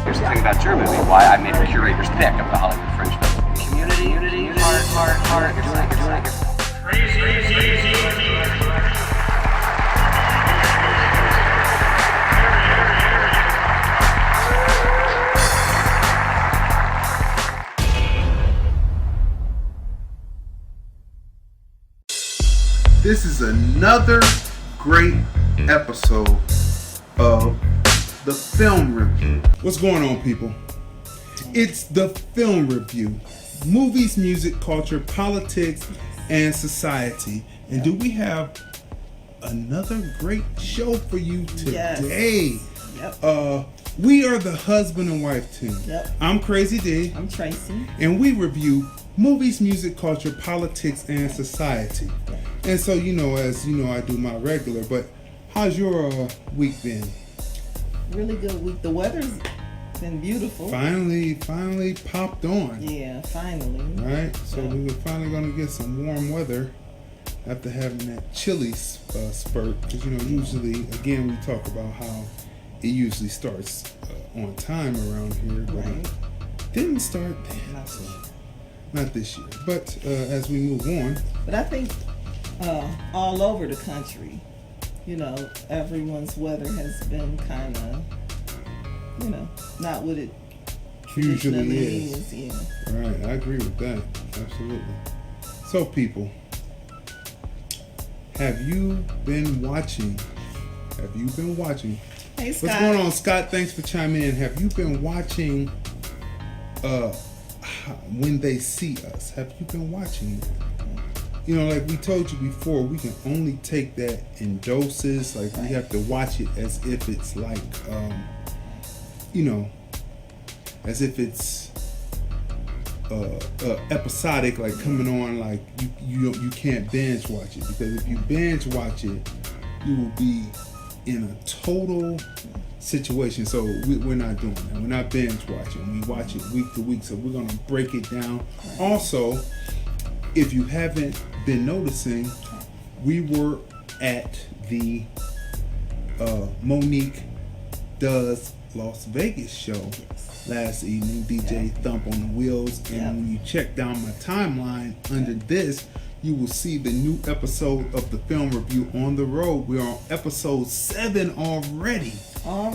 Here's the thing about Germany, why I made a curator's pick of the Hollywood Fringe Festival. Community, heart, you're doing it. This is another great episode of the Film Review. What's going on, people? It's the Film Review. Movies, music, culture, politics, and society. And do we have another great show for you today? Yes. We are the husband and wife team. Yep. I'm Crazy D. I'm Tracy. And we review movies, music, culture, politics, and society. And so, as you know, I do my regular, but how's your week been? Really good week. The weather's been beautiful. Finally popped on. Yeah, finally. Right? So we were finally going to get some warm weather after having that chilly spurt. Because, usually, again, we talk about how it usually starts on time around here. But it didn't start then. Not this year. But as we move on. But I think all over the country, everyone's weather has been kind of, not what it usually is. Yeah. Right, I agree with that. Absolutely. So, people, have you been watching? Hey, Scott. What's going on, Scott? Thanks for chiming in. Have you been watching When They See Us? Have you been watching that? Like we told you before, we can only take that in doses. Like we have to watch it as if it's like, as if it's episodic, like coming on. Like you can't binge watch it, because if you binge watch it, you will be in a total situation. So we're not doing that. We're not binge watching. We watch it week to week. So we're gonna break it down. Also, if you haven't been noticing, we were at the Monique Does Las Vegas show last evening, DJ Thump on the Wheels. And when you check down my timeline under this, you will see the new episode of the Film Review on the road. We're on episode 7 already. Wow.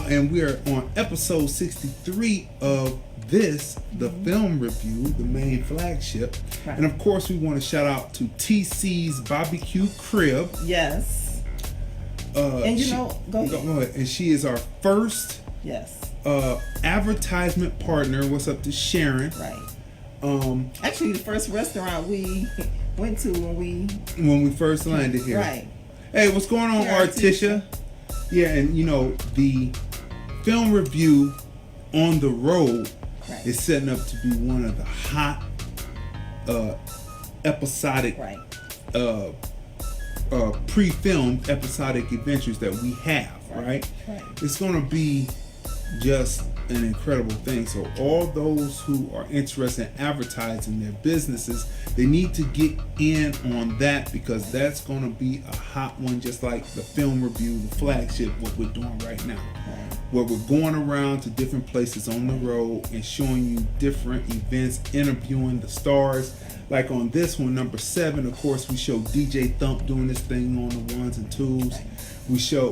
And we're on episode 63 of the Film Review, the main flagship. Right. And of course, we want to shout out to TC's Barbecue Crib. Yes. And go ahead. And she is our first advertisement partner. What's up to Sharon? Right. Actually, the first restaurant we went to when we first landed here. Right. Hey, what's going on, Artisha? Yeah, and the Film Review on the road is setting up to be one of the hot episodic pre-filmed episodic adventures that we have, right? It's going to be just an incredible thing. So all those who are interested in advertising their businesses, they need to get in on that, because that's going to be a hot one, just like the Film Review, the flagship, what we're doing right now. Where we're going around to different places on the road and showing you different events, interviewing the stars. Like on this one, number 7, of course, we show DJ Thump doing this thing on the 1s and 2s.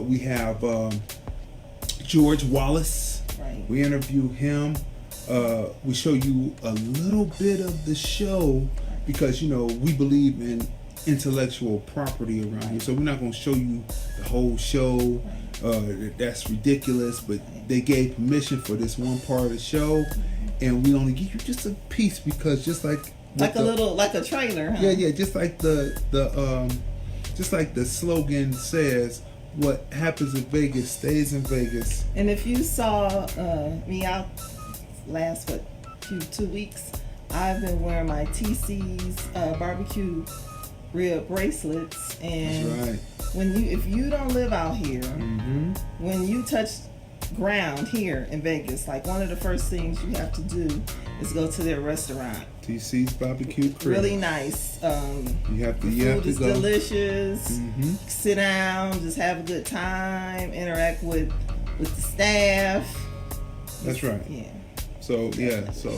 We have George Wallace. We interview him. We show you a little bit of the show, because we believe in intellectual property around here. So we're not going to show you the whole show. That's ridiculous, but they gave permission for this one part of the show, and we only give you just a piece, because just like a trailer, huh? Yeah, just like just like the slogan says, what happens in Vegas stays in Vegas. And if you saw me out last 2 weeks, I've been wearing my TC's barbecue rib bracelets, and that's right. If you don't live out here, when you touch ground here in Vegas, like one of the first things you have to do is go to their restaurant. TC's Barbecue Crib. Really nice. You have to food is go. Delicious. Sit down, just have a good time, interact with the staff. That's right. Yeah. So yeah, so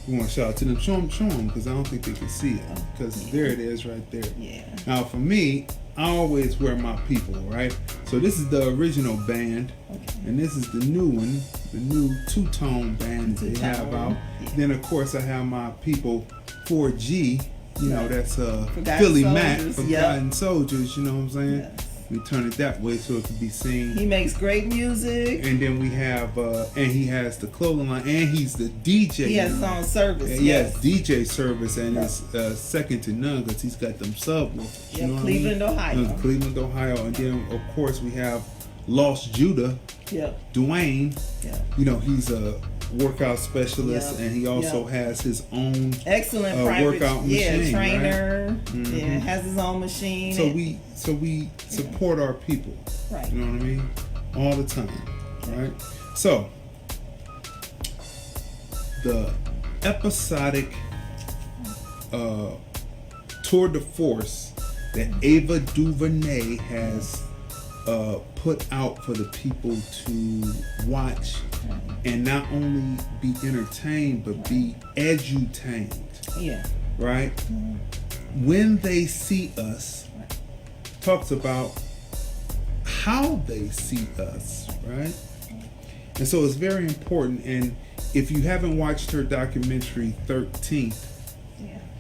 we want to shout out to them. Show them, because I don't think they can see it. Because there it is, right there. Yeah. Now for me, I always wear my people, right? So this is the original band, and this is the new one, the new two-tone band that they have out. Yeah. Then of course I have my people 4G. You know, that's Forgotten Philly Mac, Soldiers. Forgotten Soldiers. You know what I'm saying? Yes. We turn it that way so it can be seen. He makes great music. And then we have, and he has the clothing line, and he's the DJ. He has his own service. Yes, DJ service, and it's second to none because he's got them subwoofers. Yeah, Cleveland, Ohio. Cleveland, Ohio. And then, of course, we have Lost Judah, Dwayne. Yeah. You know, he's a workout specialist, and he also has his own excellent private workout machine. Trainer. Right? Mm-hmm. Yeah, has his own machine. So we support our people. Right. You know what I mean? All the time. Right? So the episodic tour de force that Ava DuVernay has put out for the people to watch and not only be entertained but be edutained. Yeah. Right? When they see us, talks about how they see us, right? And so it's very important. And if you haven't watched her documentary 13th,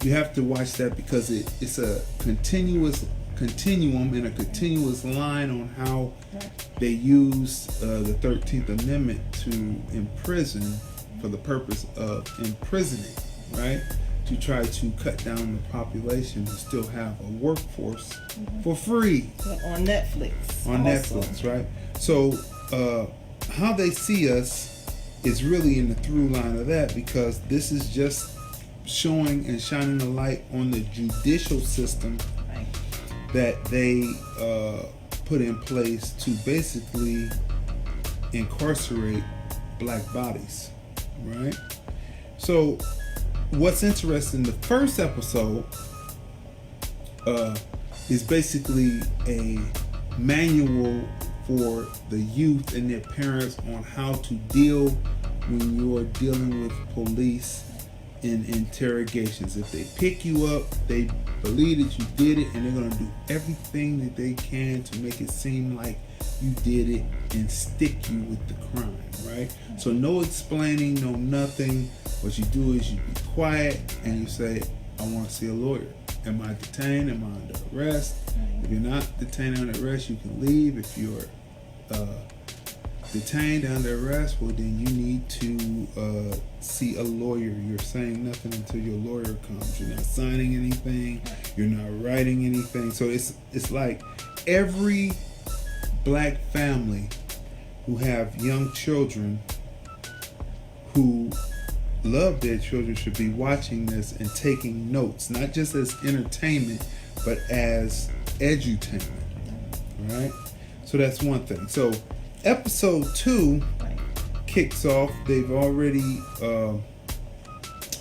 you have to watch that because it's a continuum and a continuous line on how they use the 13th Amendment to imprison for the purpose of imprisoning, right? To try to cut down the population and still have a workforce for free. On Netflix. On also. Netflix, right? So how they see us is really in the through line of that, because this is just showing and shining a light on the judicial system that they put in place to basically incarcerate black bodies, right? So what's interesting, the first episode is basically a manual for the youth and their parents on how to deal when you're dealing with police in interrogations. If they pick you up, they believe that you did it, and they're going to do everything that they can to make it seem like you did it and stick you with the crime, right? So no explaining, no nothing. What you do is you be quiet and you say, I want to see a lawyer. Am I detained? Am I under arrest? If you're not detained under arrest, you can leave. If you're detained under arrest, well then you need to see a lawyer. You're saying nothing until your lawyer comes. You're not signing anything. You're not writing anything. So it's like every black family who have young children who love their children should be watching this and taking notes, not just as entertainment, but as edutainment, right? So that's one thing. So episode 2 kicks off. They've already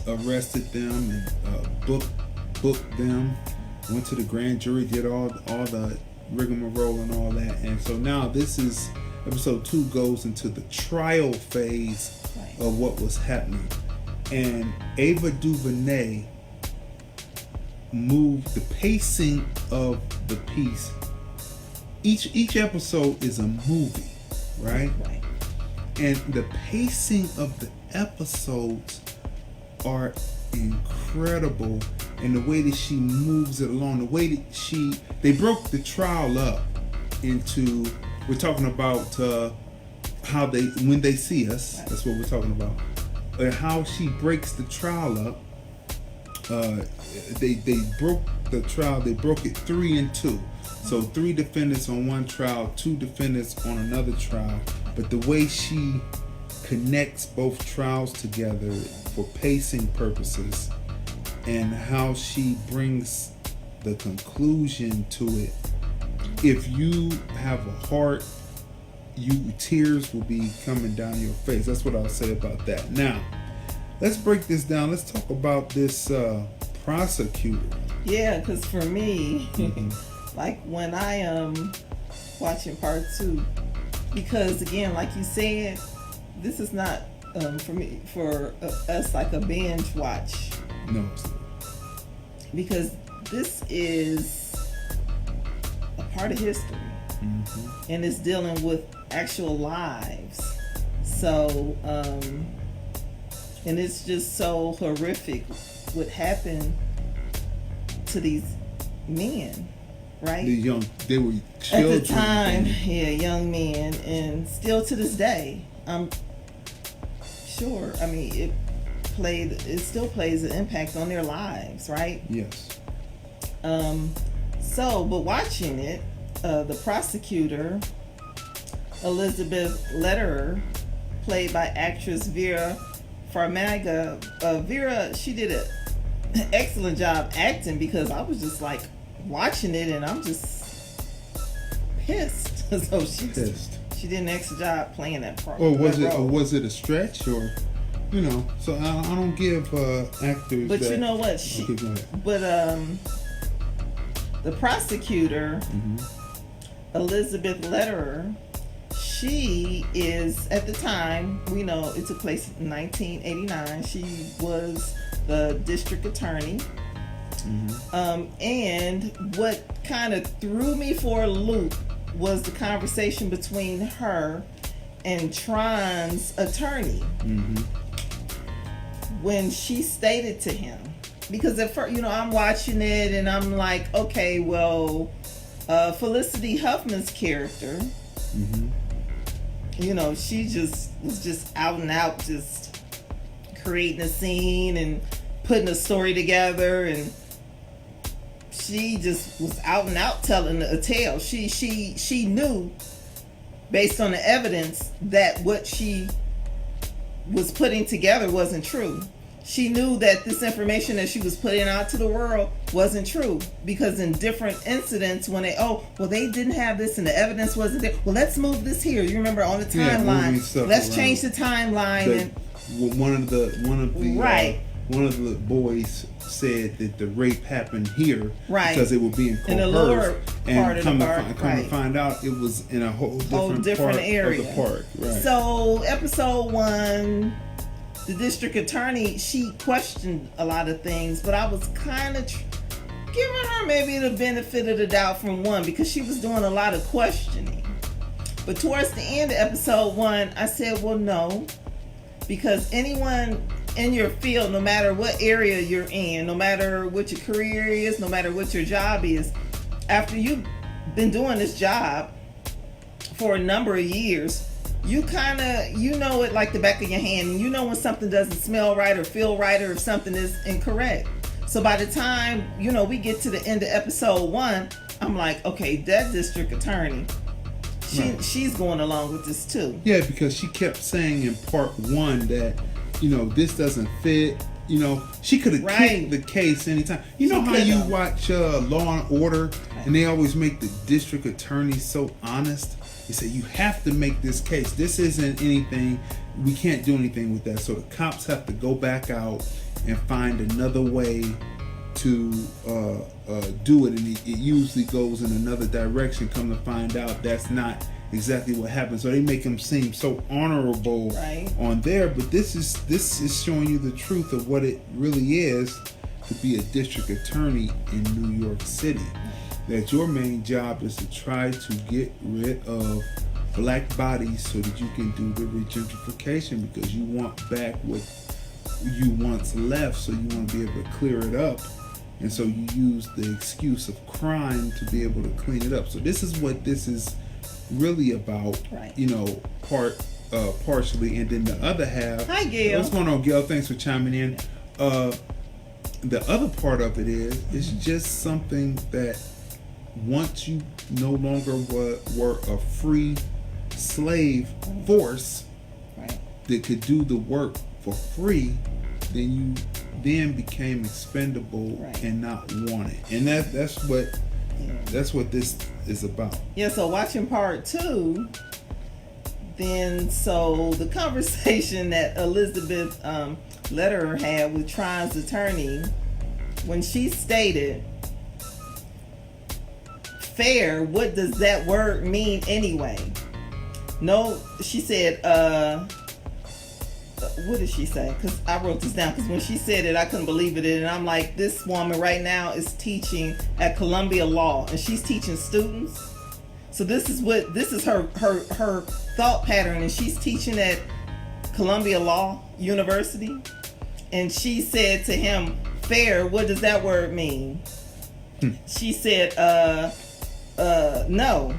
arrested them and booked them, went to the grand jury, did all the rigmarole and all that. And so now this is episode 2 goes into the trial phase of what was happening. And Ava DuVernay moved the pacing of the piece. Each episode is a movie, right? And the pacing of the episodes are incredible, and the way that she moves it along, the way that they broke the trial up into, we're talking about how when they see us, that's what we're talking about. How she breaks the trial up. They broke the trial. They broke it 3 and 2. So 3 defendants on one trial, 2 defendants on another trial. But the way she connects both trials together for pacing purposes, and how she brings the conclusion to it. If you have a heart, tears will be coming down your face. That's what I'll say about that. Now, let's break this down. Let's talk about this prosecutor. Yeah, because for me, like when I am watching part 2, because again, like you said, this is not for us like a binge watch. No. Because this is a part of history. Mm-hmm. And it's dealing with actual lives. So, and it's just so horrific what happened to these men, right? They were children. At the time, yeah, young men, and still to this day, I'm sure. I mean, it still plays an impact on their lives, right? Yes. But watching it, the prosecutor, Elizabeth Lederer, played by actress Vera Farmiga. Vera, she did an excellent job acting, because I was just like watching it and I'm just pissed. So she did an excellent job playing that part. Or was it a stretch, or So I don't give actors. But that, you know what? The prosecutor, Elizabeth Lederer, she is, at the time, we know it took place in 1989. She was the district attorney. And what kind of threw me for a loop was the conversation between her and Tron's attorney. When she stated to him, because at first, I'm watching it and I'm like, okay, well, Felicity Huffman's character, she was just out and out, just creating a scene and putting a story together, and she just was out and out telling a tale. She knew, based on the evidence, that what she was putting together wasn't true. She knew that this information that she was putting out to the world wasn't true, because in different incidents, when they didn't have this and the evidence wasn't there. Well, let's move this here. You remember on the timeline. Let's change the timeline. One of the right. One of the boys said that the rape happened here, right, because it was being coerced. In the lower part of the park. Come to find out, it was in a whole different part area of the park. Right. So episode 1, the district attorney, she questioned a lot of things, but I was kind of giving her maybe the benefit of the doubt from 1, because she was doing a lot of questioning. But towards the end of episode 1, I said, well, no, because anyone in your field, no matter what area you're in, no matter what your career is, no matter what your job is, after you've been doing this job for a number of years, you kind of, know it like the back of your hand, and you know when something doesn't smell right or feel right, or if something is incorrect. So by the time, we get to the end of episode 1, I'm like, okay, that district attorney, she's going along with this too. Yeah, because she kept saying in part 1 that, this doesn't fit. She could have kicked the case anytime. How you watch Law and Order, and they always make the district attorney so honest. They say, you have to make this case. This isn't anything. We can't do anything with that. So the cops have to go back out and find another way to do it. And it usually goes in another direction. Come to find out, that's not exactly what happened. So they make him seem so honorable on there, but this is showing you the truth of what it really is to be a district attorney in New York City. That your main job is to try to get rid of black bodies so that you can do the regentrification, because you want back what you once left, so you want to be able to clear it up. And so you use the excuse of crime to be able to clean it up. So this is what this is really about, partially. And then the other half. Hi, Gail. What's going on, Gail? Thanks for chiming in. The other part of it is just something that once you no longer were a free slave force that could do the work for free, then you became expendable and not wanted. And that's what this is about. Yeah, so watching part 2, then so the conversation that Elizabeth Lederer had with Tron's attorney, when she stated fair, what does that word mean anyway? No, she said what did she say? Because I wrote this down, because when she said it, I couldn't believe it. And I'm like, this woman right now is teaching at Columbia Law, and she's teaching students. So this is her thought pattern, and she's teaching at Columbia Law University. And she said to him, fair, what does that word mean? She said, no.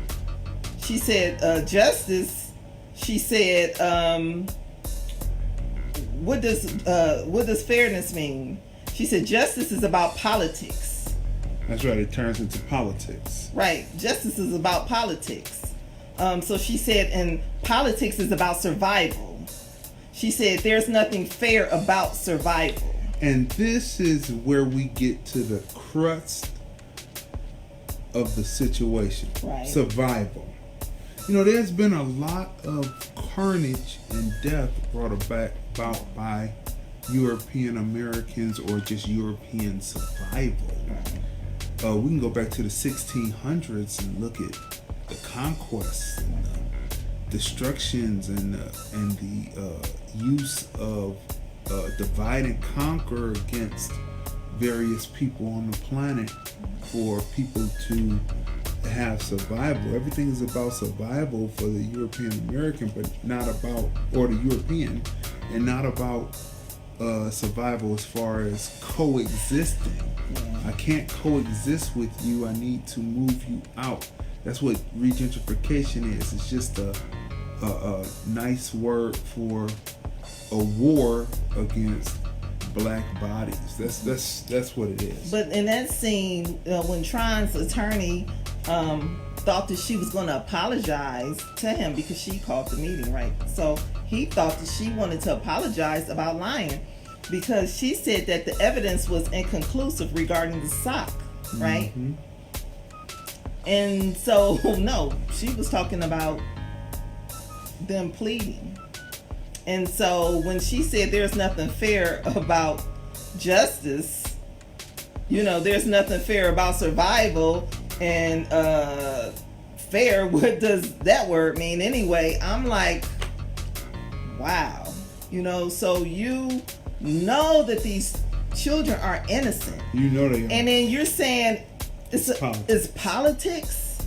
She said, justice. She said, what does fairness mean? She said, justice is about politics. That's right, it turns into politics. Right, justice is about politics. So she said, and politics is about survival. She said, there's nothing fair about survival. And this is where we get to the crust of the situation. Right. Survival. You know, there's been a lot of carnage and death brought about by European Americans or just European survival. Right. We can go back to the 1600s and look at the conquests and the destructions and the use of divide and conquer against various people on the planet for people to have survival. Everything is about survival for the European American, but not about, or the European, and not about survival as far as coexisting. I can't coexist with you. I need to move you out. That's what regentrification is. It's just a nice word for a war against black bodies. That's what it is. But in that scene, when Tron's attorney thought that she was going to apologize to him because she called the meeting, right? So he thought that she wanted to apologize about lying because she said that the evidence was inconclusive regarding the sock, right? Mm-hmm. And so, no, she was talking about them pleading. And so when she said there's nothing fair about justice, you know, there's nothing fair about survival, and fair, what does that word mean anyway? I'm like, wow. You know, so you know that these children are innocent. You know they are. And then you're saying it's politics?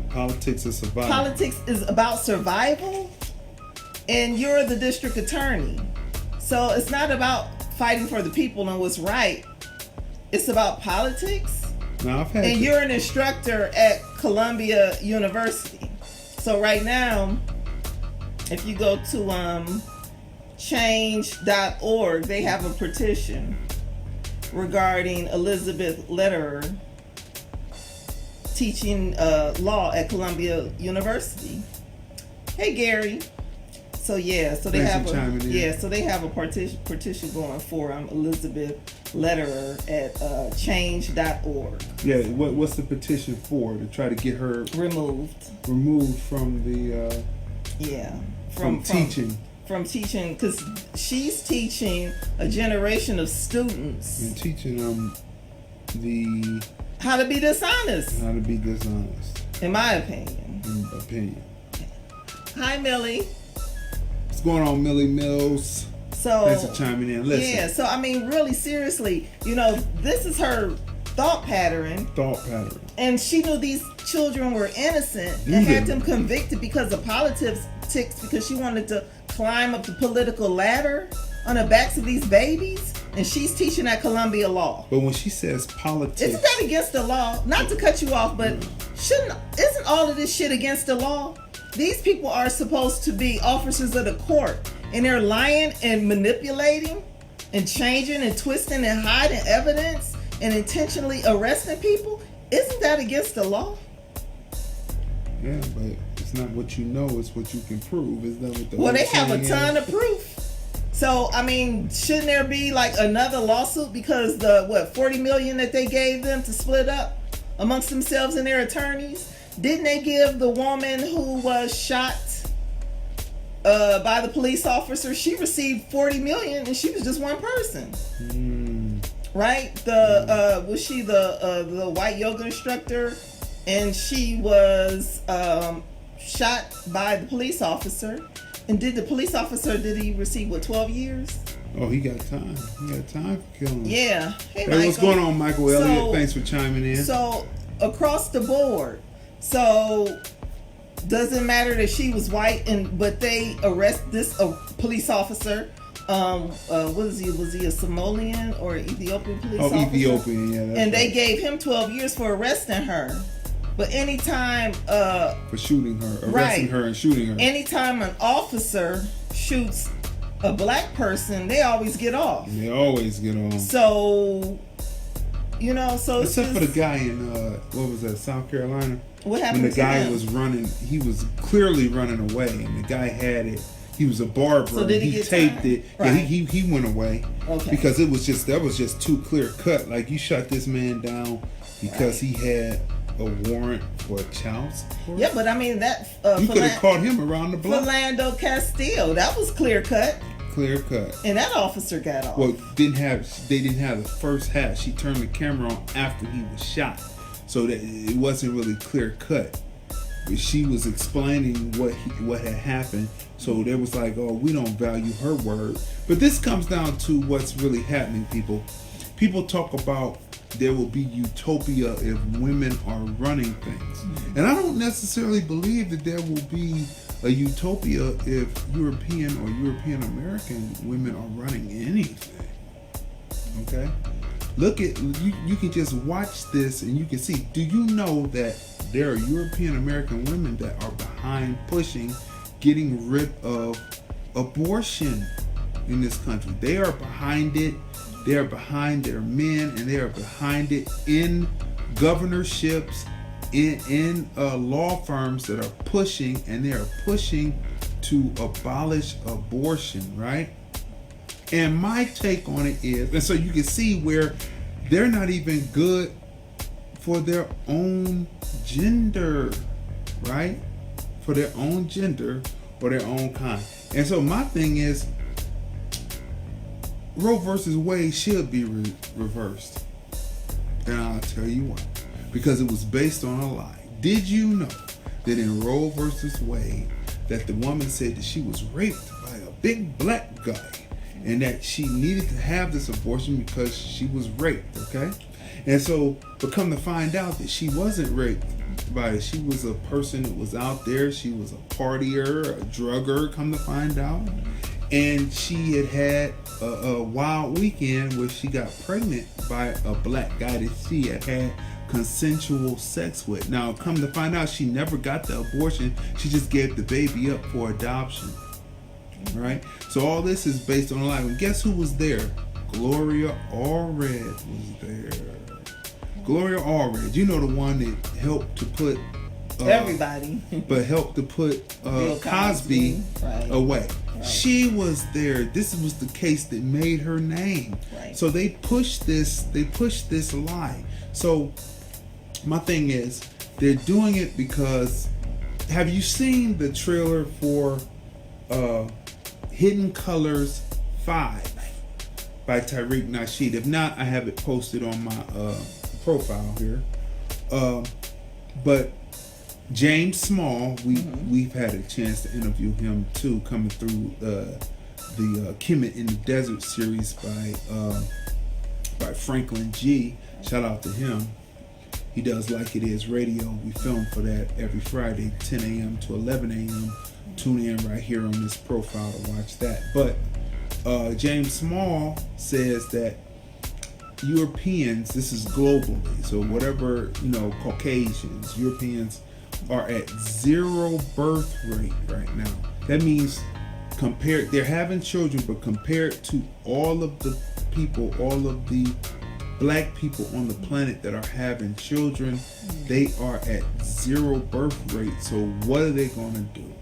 Politics is survival. Politics is about survival? And you're the district attorney. So it's not about fighting for the people and what's right. It's about politics. Now, and you're an instructor at Columbia University. So right now, if you go to change.org, they have a petition regarding Elizabeth Lederer teaching law at Columbia University. Hey, Gary. So yeah, so they have a petition going for Elizabeth Lederer at change.org. Yeah, what's the petition for? To try to get her removed from the from teaching. From teaching, because she's teaching a generation of students and teaching them how to be dishonest. In my opinion. Hi, Millie. What's going on, Millie Mills? So thanks for chiming in. Listen. Yeah, so I mean, really seriously, you know, this is her thought pattern. And she knew these children were innocent and had them convicted because of politics, because she wanted to climb up the political ladder on the backs of these babies. And she's teaching at Columbia Law. But when she says politics, isn't that against the law? Not to cut you off, but isn't all of this shit against the law? These people are supposed to be officers of the court, and they're lying and manipulating and changing and twisting and hiding evidence and intentionally arresting people. Isn't that against the law? Yeah, but it's not what you know, it's what you can prove. Is that what the Well, they have a ton of proof. So, I mean, shouldn't there be like another lawsuit because the $40 million that they gave them to split up amongst themselves and their attorneys? Didn't they give the woman who was shot by the police officer, she received $40 million and she was just one person? Right? Was she the white yoga instructor, and she was shot by the police officer, And did the police officer, did he receive, 12 years? Oh, he got time. He got time for killing. Yeah. Hey, what's going on, Michael Elliott? Thanks for chiming in. So, across the board, so doesn't matter that she was white, but they arrest this police officer. What is he? Was he a Somalian or Ethiopian police officer? Oh, Ethiopian, yeah. And they gave him 12 years for arresting her. But anytime for shooting her, arresting her and shooting her. Anytime an officer shoots a black person, they always get off. They always get on. So, so except for the guy in what was that, South Carolina? What happened? When the guy was running, he was clearly running away, and the guy had it. He was a barber. So did he taped it. Right. Yeah, he went away. Okay. Because that was just too clear cut. Like, you shut this man down because he had a warrant for child support. Yeah, but I mean that you could have caught him around the block. Philando Castillo, that was clear cut. Clear cut. And that officer got off. Well, they didn't have the first half. She turned the camera on after he was shot, so that it wasn't really clear cut. But she was explaining what had happened. So there was like, oh, we don't value her word. But this comes down to what's really happening, people. People talk about there will be utopia if women are running things. Mm-hmm. And I don't necessarily believe that there will be a utopia if European or European American women are running anything. Okay? Look at, you can just watch this and you can see, do you know that there are European American women that are behind pushing getting rid of abortion in this country? They are behind it. They are behind their men, and they are behind it in governorships, in law firms that are pushing, and they are pushing to abolish abortion, right? And my take on it is, and so you can see where they're not even good for their own gender, right? For their own gender or their own kind. And so my thing is, Roe versus Wade should be reversed. And I'll tell you why. Because it was based on a lie. Did you know that in Roe versus Wade, that the woman said that she was raped by a big black guy and that she needed to have this abortion because she was raped, okay? And so, but come to find out that she wasn't raped by it. She was a person that was out there. She was a partier, a drugger, come to find out. And she had a wild weekend where she got pregnant by a black guy that she had consensual sex with. Now, come to find out, she never got the abortion. She just gave the baby up for adoption. Right? So all this is based on a lie. And guess who was there? Gloria Allred was there. Gloria Allred, you know, the one that helped to put everybody, but helped to put Cosby away. Right. She was there. This was the case that made her name. Right. So they pushed this lie. So my thing is, they're doing it because, have you seen the trailer for Hidden Colors 5 by Tariq Nasheed? If not, I have it posted on my profile here. But James Small, we've had a chance to interview him too, coming through the Kemet in the Desert series by Franklin G. Shout out to him. He does Like It Is Radio. We film for that every Friday, 10 a.m. to 11 a.m. Tune in right here on this profile to watch that. But James Small says that Europeans, this is globally, so whatever, Caucasians, Europeans are at 0 birth rate right now. That means they're having children, but compared to all of the people, all of the black people on the planet that are having children, they are at 0 birth rate. So what are they going to do?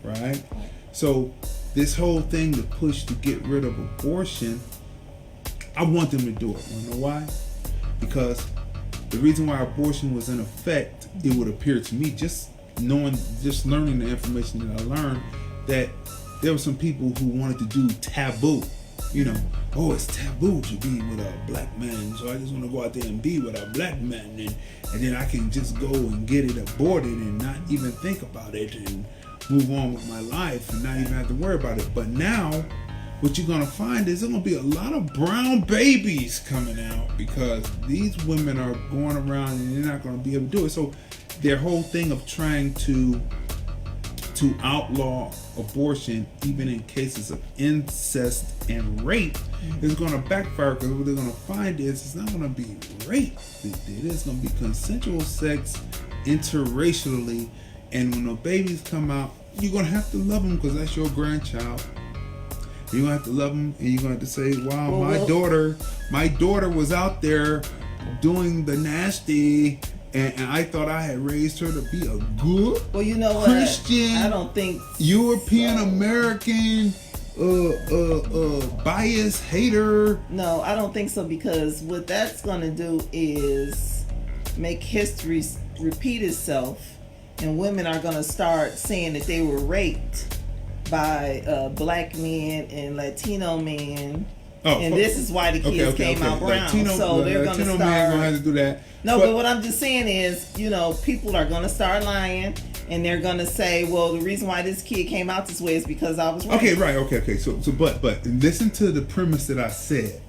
Right? So this whole thing to push to get rid of abortion, I want them to do it. You know why? Because the reason why abortion was in effect, it would appear to me, just learning the information that I learned, that there were some people who wanted to do taboo. It's taboo to be with a black man, so I just want to go out there and be with a black man, and then I can just go and get it aborted and not even think about it, and move on with my life and not even have to worry about it. But now, what you're gonna find is there's gonna be a lot of brown babies coming out because these women are going around and they're not gonna be able to do it. So their whole thing of trying to outlaw abortion, even in cases of incest and rape, is going to backfire because what they're going to find is it's not going to be rape. It is going to be consensual sex interracially, and when the babies come out, you're going to have to love them because that's your grandchild. You're going to have to love them, and you're going to have to say, wow, my daughter was out there doing the nasty, and I thought I had raised her to be a good Christian, I don't think European American bias hater. No, I don't think so, because what that's going to do is make history repeat itself, and women are going to start saying that they were raped by black men and Latino men. And this is why the kids came out brown. So they're going to start. Gonna have to do that. No, but what I'm just saying is, people are going to start lying, and they're going to say, well, the reason why this kid came out this way is because I was right. Okay, right. Okay. So, but listen to the premise that I said.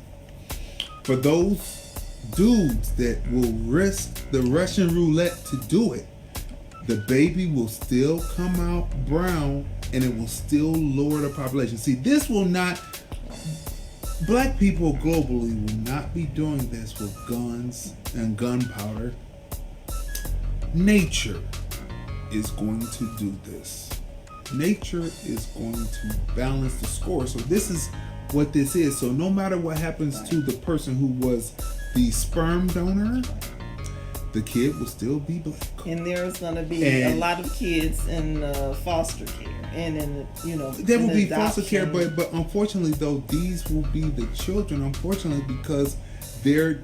For those dudes that will risk the Russian roulette to do it, the baby will still come out brown, and it will still lower the population. See, this will not. Black people globally will not be doing this with guns and gunpowder. Nature is going to do this. Nature is going to balance the score. So this is what this is. So no matter what happens to the person who was the sperm donor, the kid will still be black. And there's going to be a lot of kids in foster care. And there will be foster care, but unfortunately though, these will be the children. Unfortunately, because they're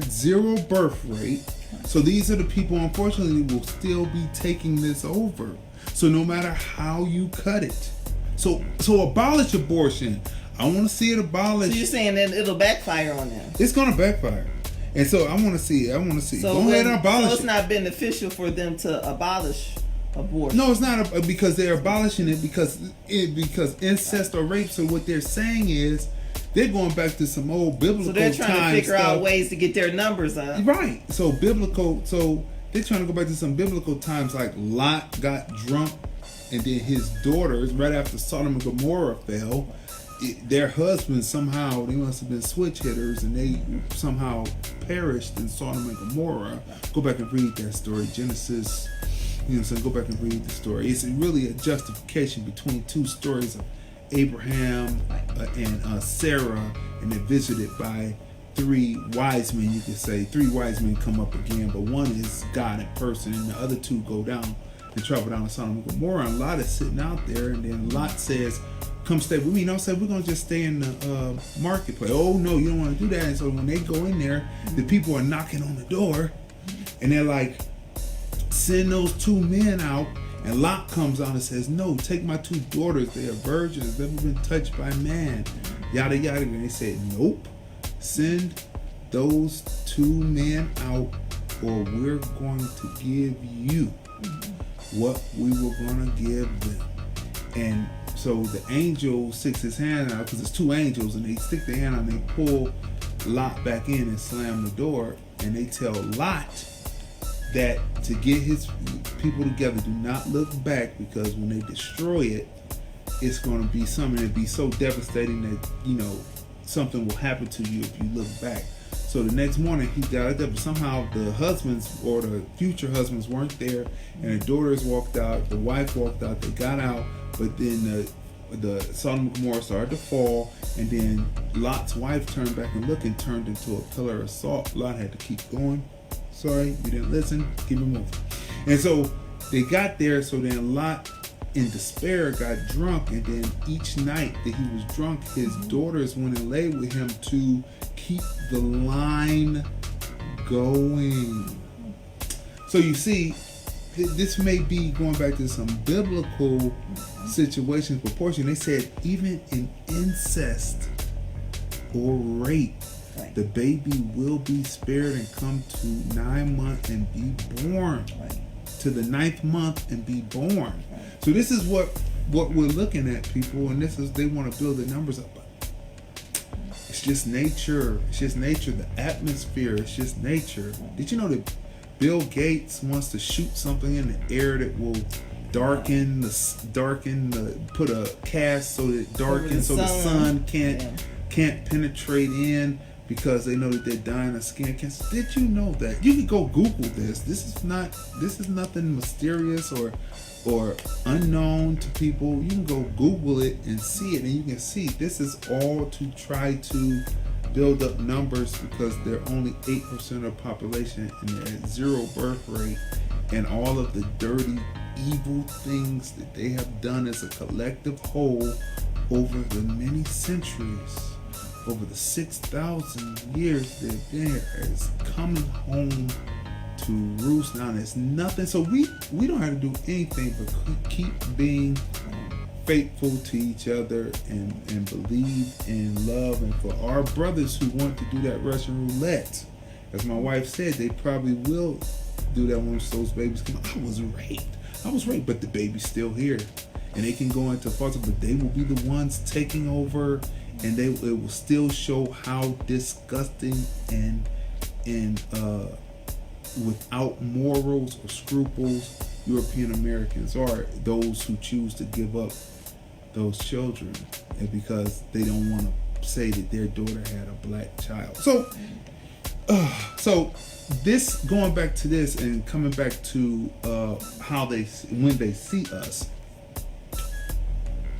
zero birth rate, so these are the people. Unfortunately, will still be taking this over. So no matter how you cut it, so abolish abortion. I want to see it abolished. So you're saying that it'll backfire on them? It's going to backfire, and so I want to see it. So go ahead and abolish. So it's not beneficial for them to abolish abortion. No, it's not because they're abolishing it because incest or rape. So what they're saying is they're going back to some old biblical. So they're trying to figure out ways to get their numbers up. Right. So biblical. So they're trying to go back to some biblical times, like Lot got drunk, and then his daughters, right after Sodom and Gomorrah fell, their husbands somehow, they must have been switch hitters, and they somehow perished in Sodom and Gomorrah. Go back and read that story, Genesis. Go back and read the story. It's really a justification between two stories of Abraham and Sarah, and they're visited by three wise men. You could say three wise men come up again, but one is God in person, and the other two go down and travel down to Sodom and Gomorrah. And Lot is sitting out there, and then Lot says, "Come stay with me." No, say we're gonna just stay in the marketplace. Oh no, you don't want to do that. And so when they go in there, the people are knocking on the door, and they're like, "Send those two men out." And Lot comes out and says, "No, take my two daughters. They are virgins, never been touched by man." Yada yada. And they said, "Nope. Send those two men out, or we're going to give you what we were going to give them." And so the angel sticks his hand out, because it's two angels, and they stick their hand out and they pull Lot back in and slam the door. And they tell Lot that to get his people together, do not look back, because when they destroy it, it's going to be something that be so devastating that something will happen to you if you look back. So the next morning he got up, but somehow the husbands or the future husbands weren't there, and the daughters walked out, the wife walked out, they got out, but then the Sodom and Gomorrah started to fall, and then Lot's wife turned back and looked and turned into a pillar of salt. Lot had to keep going. Sorry, you didn't listen. Keep it moving. And so they got there. So then Lot, in despair, got drunk. And then each night that he was drunk, his daughters went and lay with him to keep the line going. So you see, this may be going back to some biblical situations proportion. They said even in incest or rape, the baby will be spared and come to 9 months and be born. Right. to the 9th month and be born. So this is what we're looking at, people, and this is, they want to build the numbers up. It's just nature. It's just nature. The atmosphere. It's just nature. Did you know that Bill Gates wants to shoot something in the air that will put a cast so that it darkens, so the sun can't penetrate in, because they know that they're dying of skin cancer. Did you know that? You can go Google this. This is nothing mysterious or unknown to people. You can go Google it and see it, and you can see this is all to try to build up numbers, because they're only 8% of the population and they're at 0 birth rate, and all of the dirty, evil things that they have done as a collective whole over the many centuries, over the 6,000 years they've been here, is coming home to roost. Now there's nothing, so we don't have to do anything but keep being faithful to each other and believe in love. And for our brothers who want to do that Russian roulette, as my wife said, they probably will do that once those babies come out. I was raped, but the baby's still here, and they can go into foster, but they will be the ones taking over, and it will still show how disgusting and without morals or scruples European Americans are, those who choose to give up those children, and because they don't want to say that their daughter had a black child. So this, going back to this and coming back to how when they see us,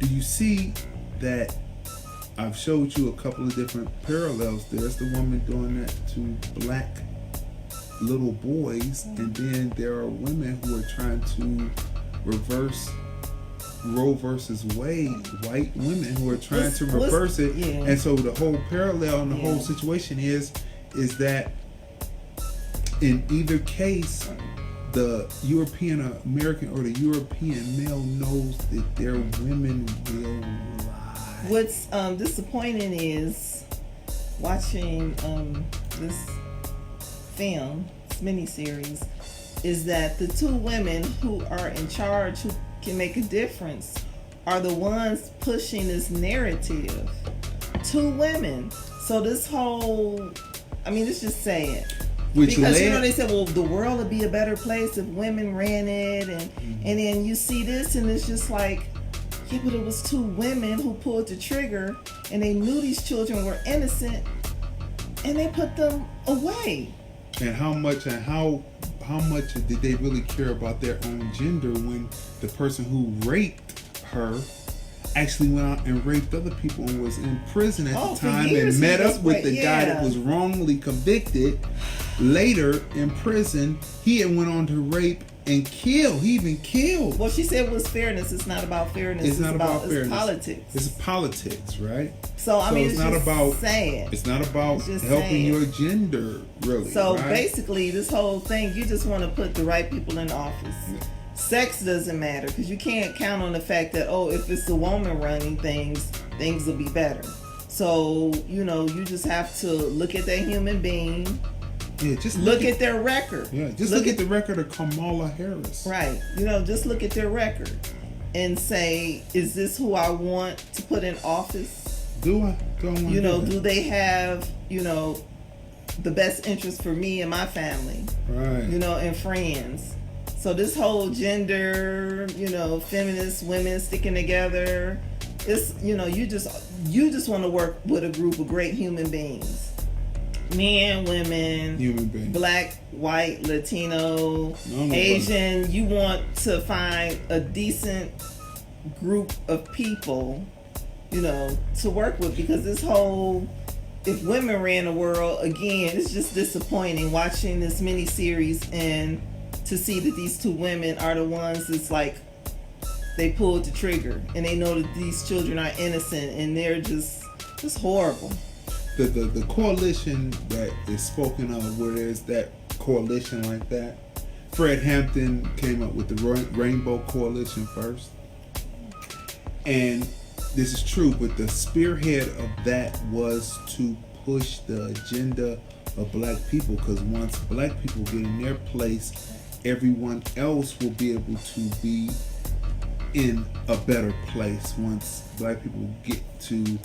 do you see that I've showed you a couple of different parallels? There's the woman doing that to black little boys, and then there are women who are trying to reverse Roe versus Wade, white women who are trying to reverse it. And so the whole parallel and the whole situation is that in either case, the European American or the European male knows that their women will lie. What's disappointing is watching this film, this miniseries, is that the two women who are in charge, who can make a difference, are the ones pushing this narrative. Two women. So this whole, it's just sad. Because they said, well, the world would be a better place if women ran it, and then you see this, and it's just like, yeah, but it was two women who pulled the trigger, and they knew these children were innocent, and they put them away. And how much did they really care about their own gender when the person who raped her actually went out and raped other people and was in prison at the time and met up with the guy that was wrongly convicted? Later in prison, he had went on to rape and kill. He even killed. Well, she said it was fairness. It's not about fairness. It's not about fairness. It's politics. It's politics, right? So it's not about sad. It's not about helping your gender, really. So right? basically, this whole thing, you just want to put the right people in office. Yeah. Sex doesn't matter, because you can't count on the fact that, if it's the woman running things will be better. So, you just have to look at that human being. Yeah, just look at their record. Yeah, just look at the record of Kamala Harris. Right. just look at their record and say, is this who I want to put in office? Do I want to do that? Do they have, the best interest for me and my family? Right. And friends. So this whole gender, feminist women sticking together, it's, you just want to work with a group of great human beings. Men, women, human beings. Black, white, Latino, Asian. You want to find a decent group of people, to work with, because this whole, if women ran the world, again, it's just disappointing watching this miniseries and to see that these two women are the ones that's like, they pulled the trigger and they know that these children are innocent, and they're just horrible. The coalition that is spoken of, where there's that coalition like that, Fred Hampton came up with the Rainbow Coalition first. And this is true, but the spearhead of that was to push the agenda of black people, because once black people get in their place everyone else will be able to be in a better place once black people get to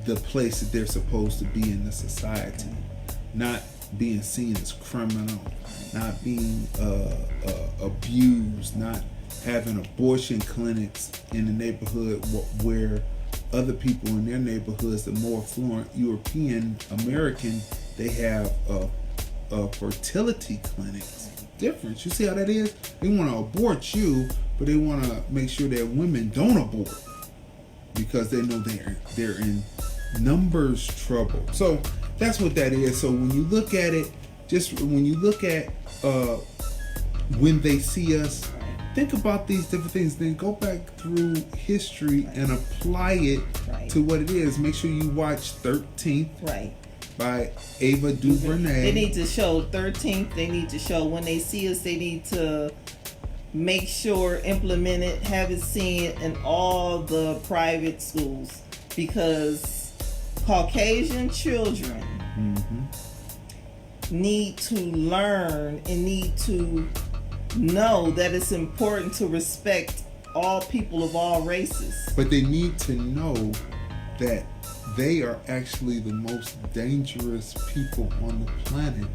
the place that they're supposed to be in the society. Not being seen as criminal, not being abused, not having abortion clinics in the neighborhood where other people in their neighborhoods, the more affluent European American, they have fertility clinics. Different. You see how that is? They want to abort you, but they want to make sure that women don't abort because they know they're in numbers trouble. So that's what that is. So when you look at it, just when you look at when they see us, think about these different things. Then go back through history and apply it to what it is. Make sure you watch 13th. Right. By Ava DuVernay. They need to show 13th. They need to show when they see us. They need to make sure, implement it, have it seen in all the private schools, because Caucasian children need to learn and need to know that it's important to respect all people of all races. But they need to know that they are actually the most dangerous people on the planet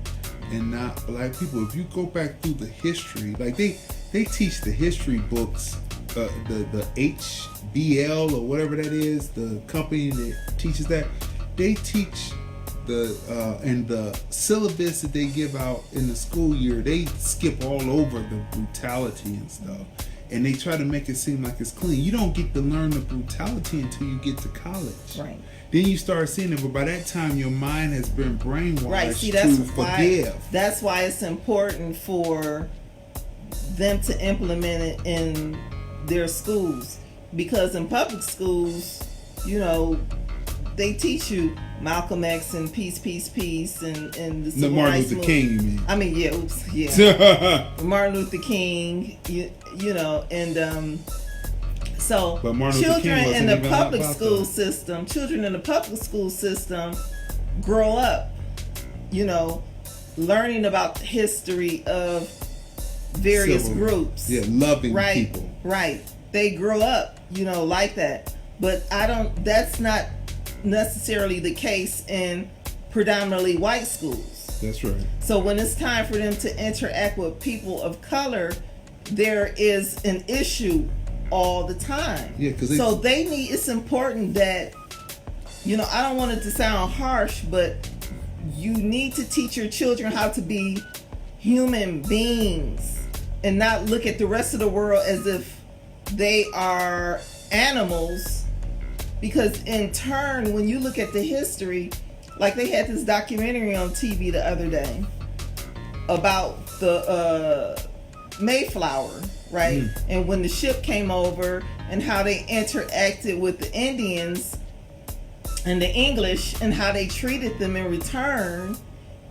and not black people. If you go back through the history, like they teach the history books, the HBL or whatever that is, the company that teaches that, they teach and the syllabus that they give out in the school year, they skip all over the brutality and stuff. And they try to make it seem like it's clean. You don't get to learn the brutality until you get to college. Right. Then you start seeing it, but by that time your mind has been brainwashed to forgive. That's why it's important for them to implement it in their schools. Because in public schools, they teach you Malcolm X and peace, and the civil Martin rights Luther King, you mean? I mean, Martin Luther King, so children in the public school system, grow up, learning about the history of various groups. Yeah, loving people. Right. They grow up, like that. But that's not necessarily the case in predominantly white schools. That's right. So when it's time for them to interact with people of color, there is an issue all the time. Yeah, because it's important that, I don't want it to sound harsh, but you need to teach your children how to be human beings and not look at the rest of the world as if they are animals. Because in turn, when you look at the history, like they had this documentary on TV the other day about the Mayflower, right? And when the ship came over and how they interacted with the Indians and the English and how they treated them in return.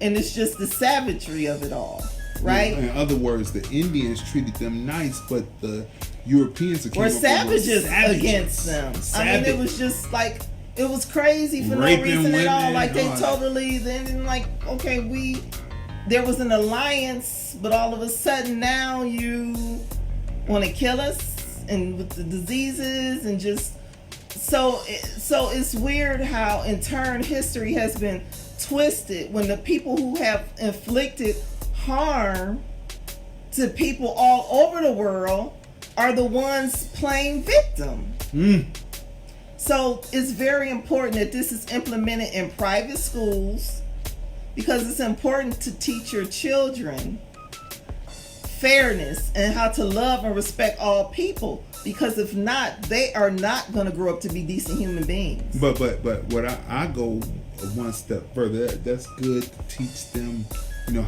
And it's just the savagery of it all, right? In other words, the Indians treated them nice, but the Europeans were savages against them. I mean, it was just like, it was crazy for no reason at all. Like they totally, then like, okay, there was an alliance, but all of a sudden now you want to kill us and with the diseases and just, so it's weird how in turn history has been twisted when the people who have inflicted harm to people all over the world are the ones playing victim. So it's very important that this is implemented in private schools, because it's important to teach your children fairness and how to love and respect all people, because if not, they are not going to grow up to be decent human beings. But what I go one step further, that's good to teach them,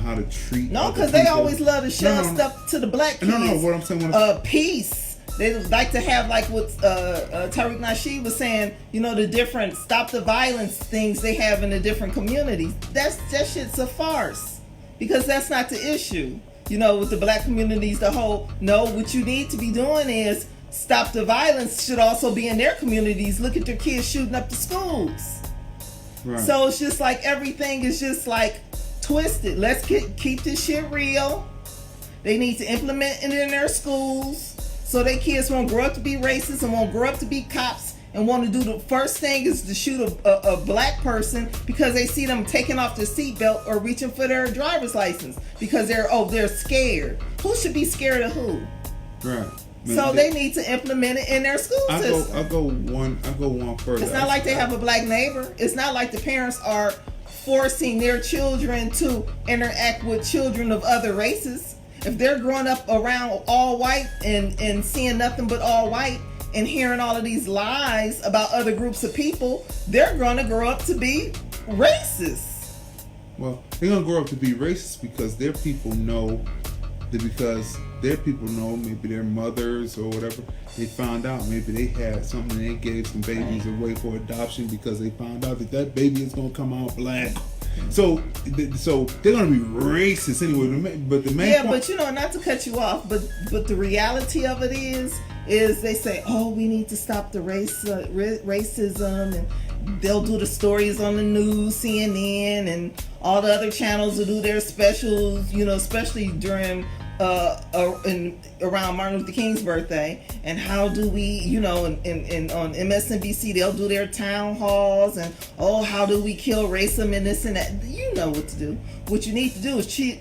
how to treat. No, because they always love to shove stuff to the black kids. No, what I'm saying, peace. They like to have, like what Tariq Nasheed was saying, the different stop the violence things they have in the different communities. That shit's a farce, because that's not the issue. With the black communities, what you need to be doing is stop the violence should also be in their communities. Look at their kids shooting up the schools. Right. So it's just like everything is just like twisted. Let's keep this shit real. They need to implement it in their schools so their kids won't grow up to be racist and won't grow up to be cops and want to do the first thing is to shoot a black person because they see them taking off their seatbelt or reaching for their driver's license because they're scared. Who should be scared of who? Right. So they need to implement it in their school system. I go one further. It's not like they have a black neighbor. It's not like the parents are forcing their children to interact with children of other races. If they're growing up around all white and seeing nothing but all white and hearing all of these lies about other groups of people, they're going to grow up to be racist. Well, they're going to grow up to be racist because their people know maybe their mothers or whatever, they found out maybe they had something and they gave some babies away for adoption because they found out that baby is going to come out black. So they're going to be racist anyway. But the main point, but not to cut you off, but the reality of it is they say, oh, we need to stop the racism, and they'll do the stories on the news, CNN, and all the other channels will do their specials, especially during around Martin Luther King's birthday. And how do we, and on MSNBC they'll do their town halls and how do we kill racism and this and that. You know what to do. What you need to do is teach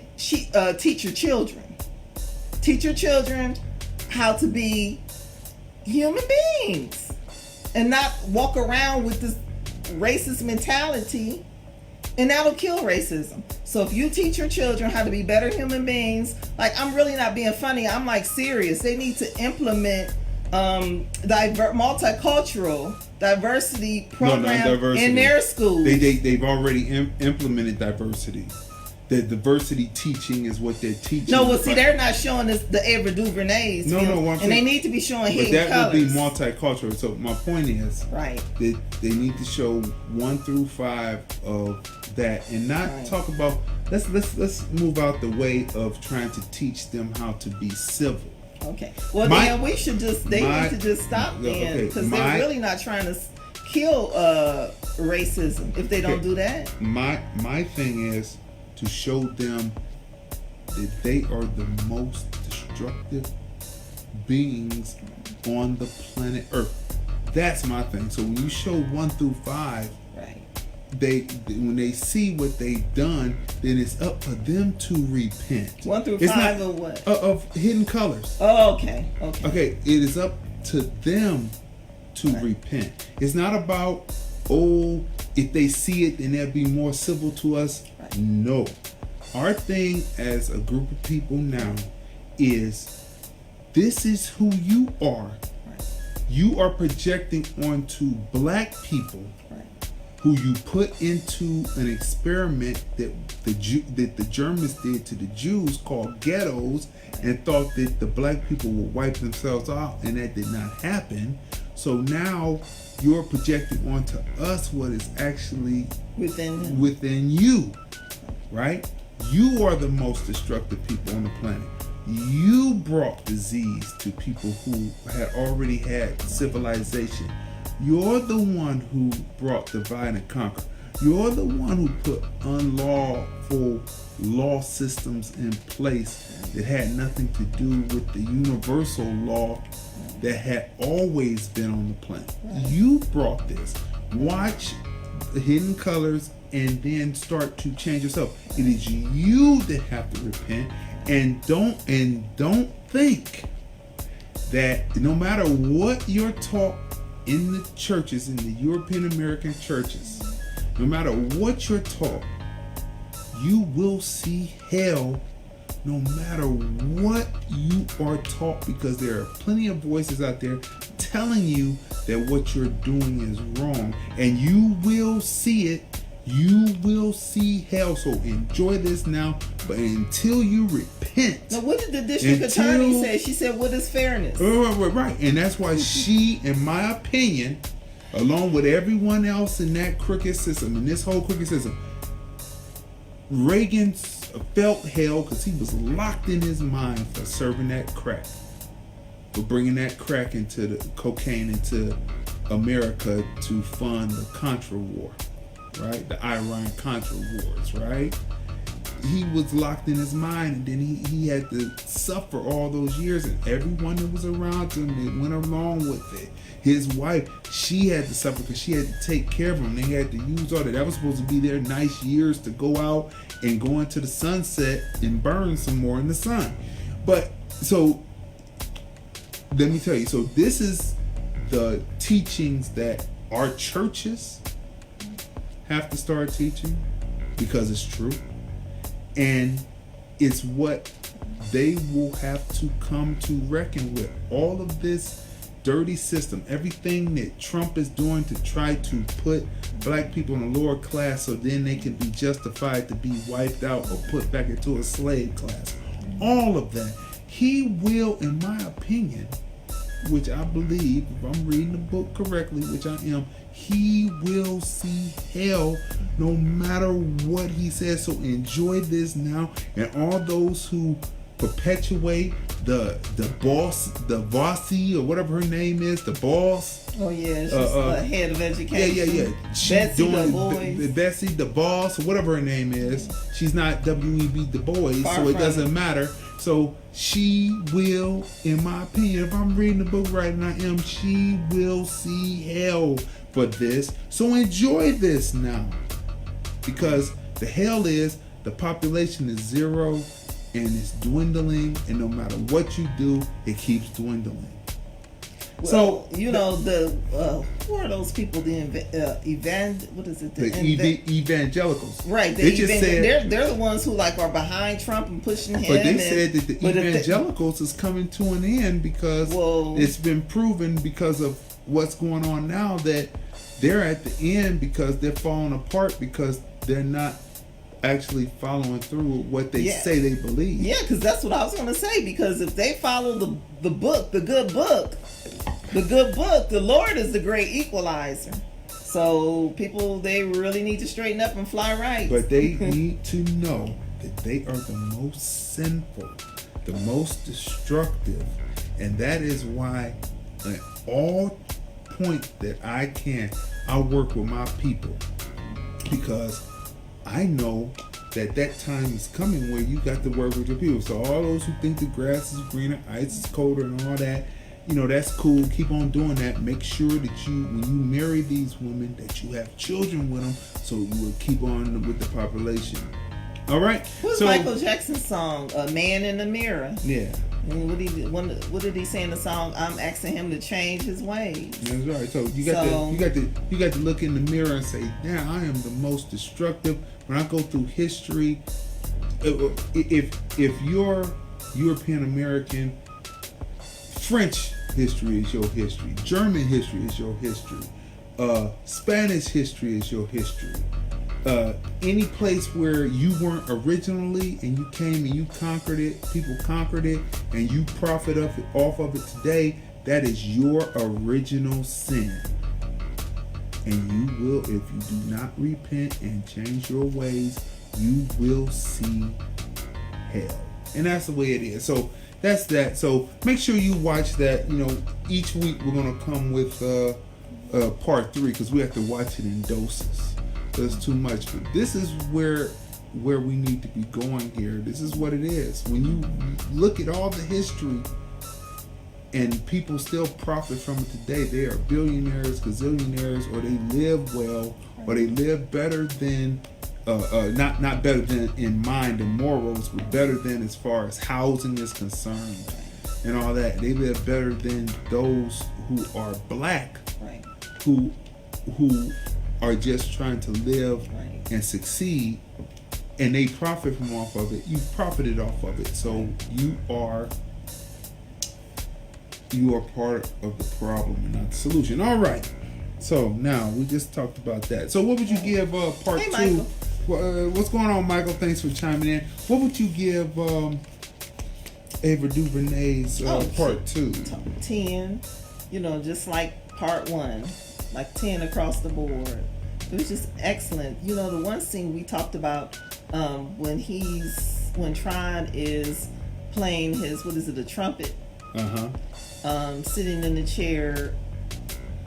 your children. Teach your children how to be human beings and not walk around with this racist mentality, and that'll kill racism. So if you teach your children how to be better human beings, like, I'm really not being funny, I'm like serious. They need to implement multicultural diversity program in their schools. They've already implemented diversity. The diversity teaching is what they're teaching. No, well, see, they're not showing us the Ava DuVernay's film, and they need to be showing hidden colors. That would be multicultural. So my point is, right, that they need to show 1 through 5 of that, and not talk about. Let's move out the way of trying to teach them how to be civil. Okay. Well, then we should just need to just stop then, because they're really not trying to kill racism if they don't do that. My thing is to show them that they are the most destructive beings on the planet Earth. That's my thing. So when you show 1 through 5, right, when they see what they've done, then it's up for them to repent. 1 through 5 of what? Of hidden colors. Oh, okay. Okay, it is up to them to repent. It's not about, if they see it, then they'll be more civil to us. Right. No. Our thing as a group of people now is, this is who you are. Right. You are projecting onto black people, who you put into an experiment that the Germans did to the Jews, called ghettos, and thought that the black people would wipe themselves out, and that did not happen. So now you're projecting onto us what is actually within you, right? You are the most destructive people on the planet. You brought disease to people who had already had civilization. You're the one who brought divide and conquer. You're the one who put unlawful law systems in place that had nothing to do with the universal law that had always been on the planet. You brought this. Watch the hidden colors and then start to change yourself. It is you that have to repent, and don't think that no matter what you're taught in the churches, in the European American churches, no matter what you're taught, you will see hell no matter what you are taught, because there are plenty of voices out there telling you that what you're doing is wrong, and you will see it. You will see hell. So enjoy this now, but until you repent. Now, what did the district attorney say? She said, what is fairness? Right. And that's why she, in my opinion, along with everyone else in that crooked system, in this whole crooked system, Reagan felt hell because he was locked in his mind for serving that crack, for bringing that crack into the cocaine into America to fund the Contra War, right? The Iran-Contra wars, right? he was locked in his mind, and then he had to suffer all those years, and everyone that was around him that went along with it. His wife, she had to suffer because she had to take care of him. They had to use all that. That was supposed to be their nice years to go out and go into the sunset and burn some more in the sun. But so let me tell you, so this is the teachings that our churches have to start teaching because it's true. And it's what they will have to come to reckon with. All of this dirty system, everything that Trump is doing to try to put black people in a lower class so then they can be justified to be wiped out or put back into a slave class. All of that. He will, in my opinion, which I believe, if I'm reading the book correctly, which I am, he will see hell no matter what he says. So enjoy this now. And all those who perpetuate the boss, the bossy, or whatever her name is, the boss. Oh yeah, she's the head of education. Yeah. She's Betsy doing Du Bois. Bessie the boss, or whatever her name is. She's not W.E.B. Du Bois, Far so it from doesn't it. matter. So she will, in my opinion, if I'm reading the book right, and I am, she will see hell for this. So enjoy this now, because the hell is the population is zero. And it's dwindling, and no matter what you do, it keeps dwindling. Well, So you know who are those people? The what is it? evangelicals, Right. They just said they're the ones who like are behind Trump and pushing him. but they said that the but if evangelicals is coming to an end because it's been proven because of what's going on now that they're at the end because they're falling apart because they're not actually following through with what they say they believe. Yeah, because that's what I was going to say. Because if they follow the book, the good book, the Lord is the great equalizer. So people, they really need to straighten up and fly right. But they need to know that they are the most sinful, the most destructive, and that is why at all points that I work with my people, because I know that time is coming where you got to work with your people. So all those who think the grass is greener, ice is colder, and all that, that's cool. Keep on doing that. Make sure that when you marry these women, that you have children with them, so you will keep on with the population. All right. What's Michael Jackson's song, "A Man in the Mirror"? Yeah. And what did he say in the song? I'm asking him to change his ways. That's right. So you got to look in the mirror and say, "Yeah, I am the most destructive." When I go through history, if you're European American, French history is your history. German history is your history. Spanish history is your history. Any place where you weren't originally and you came and you conquered it, people conquered it, and you profit off of it today, that is your original sin. And you will, if you do not repent and change your ways, you will see hell. And that's the way it is. So that's that. So make sure you watch that. Each week we're going to come with part 3 because we have to watch it in doses. That's too much. But this is where we need to be going here. This is what it is. When you look at all the history and people still profit from it today, they are billionaires, gazillionaires, or they live well, or they live better than, not better than in mind and morals, but better than as far as housing is concerned and all that. They live better than those who are black, Right. who are just trying to live and succeed, and they profit from off of it. You profited off of it, so you are part of the problem and not the solution. All right. So now we just talked about that. So what would you give part 2? Michael. What's going on, Michael? Thanks for chiming in. What would you give Ava DuVernay's part 2? 10. Just like part 1, like 10 across the board. It was just excellent. The one scene we talked about when Tron is playing his, a trumpet? Sitting in the chair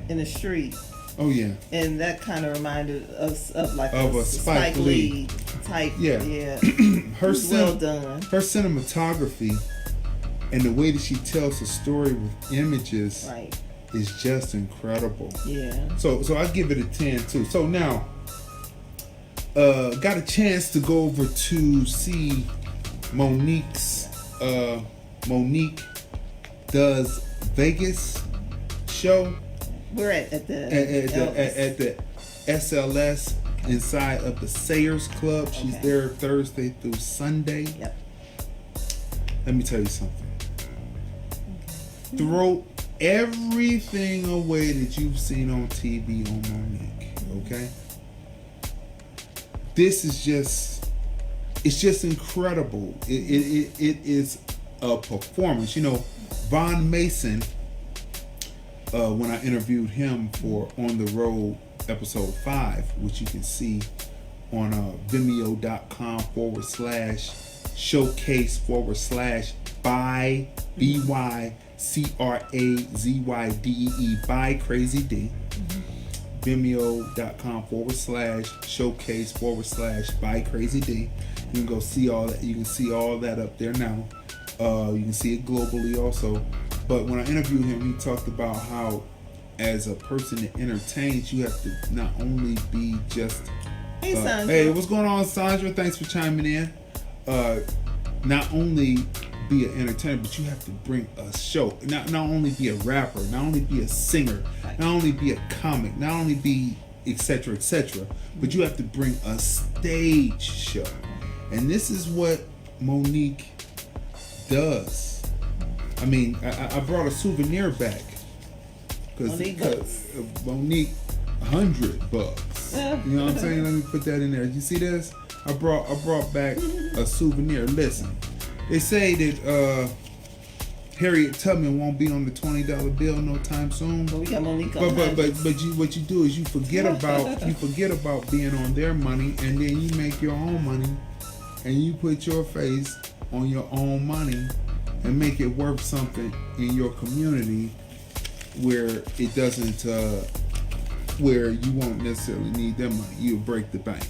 in the street. Oh yeah. And that kind of reminded us of like a Spike Lee type. Yeah. well done. Her cinematography and the way that she tells the story with images is just incredible. Yeah. So I give it a 10 too. So now, got a chance to go over to see Monique's Monique Does Vegas show. We're at the SLS inside of the Sayers Club. She's there Thursday through Sunday. Yep. Let me tell you something. Throw everything away that you've seen on TV on Monique. Okay? This is it's just incredible. It is a performance. You know, Von Mason, when I interviewed him for On the Road episode 5, which you can see on vimeo.com/showcase/by BYCRAZYDEE by Crazy D. Vimeo.com/showcase/by Crazy D. You can go see all that. You can see all that up there now. You can see it globally also. But when I interviewed him, he talked about how, as a person that entertains, you have to not only be just Hey, Sandra. Hey, what's going on, Sandra? Thanks for chiming in. Not only be an entertainer, but you have to bring a show. Not only be a rapper, not only be a singer, not only be a comic, not only be etc., but you have to bring a stage show. And this is what Monique does. I mean, I brought a souvenir back because Monique, $100. You know what I'm saying? Let me put that in there. You see this? I brought back a souvenir. Listen, they say that Harriet Tubman won't be on the $20 bill no time soon. But we got Monique on what you do is you forget about being on their money, and then you make your own money, and you put your face on your own money and make it worth something in your community where it doesn't where you won't necessarily need their money. You'll break their bank.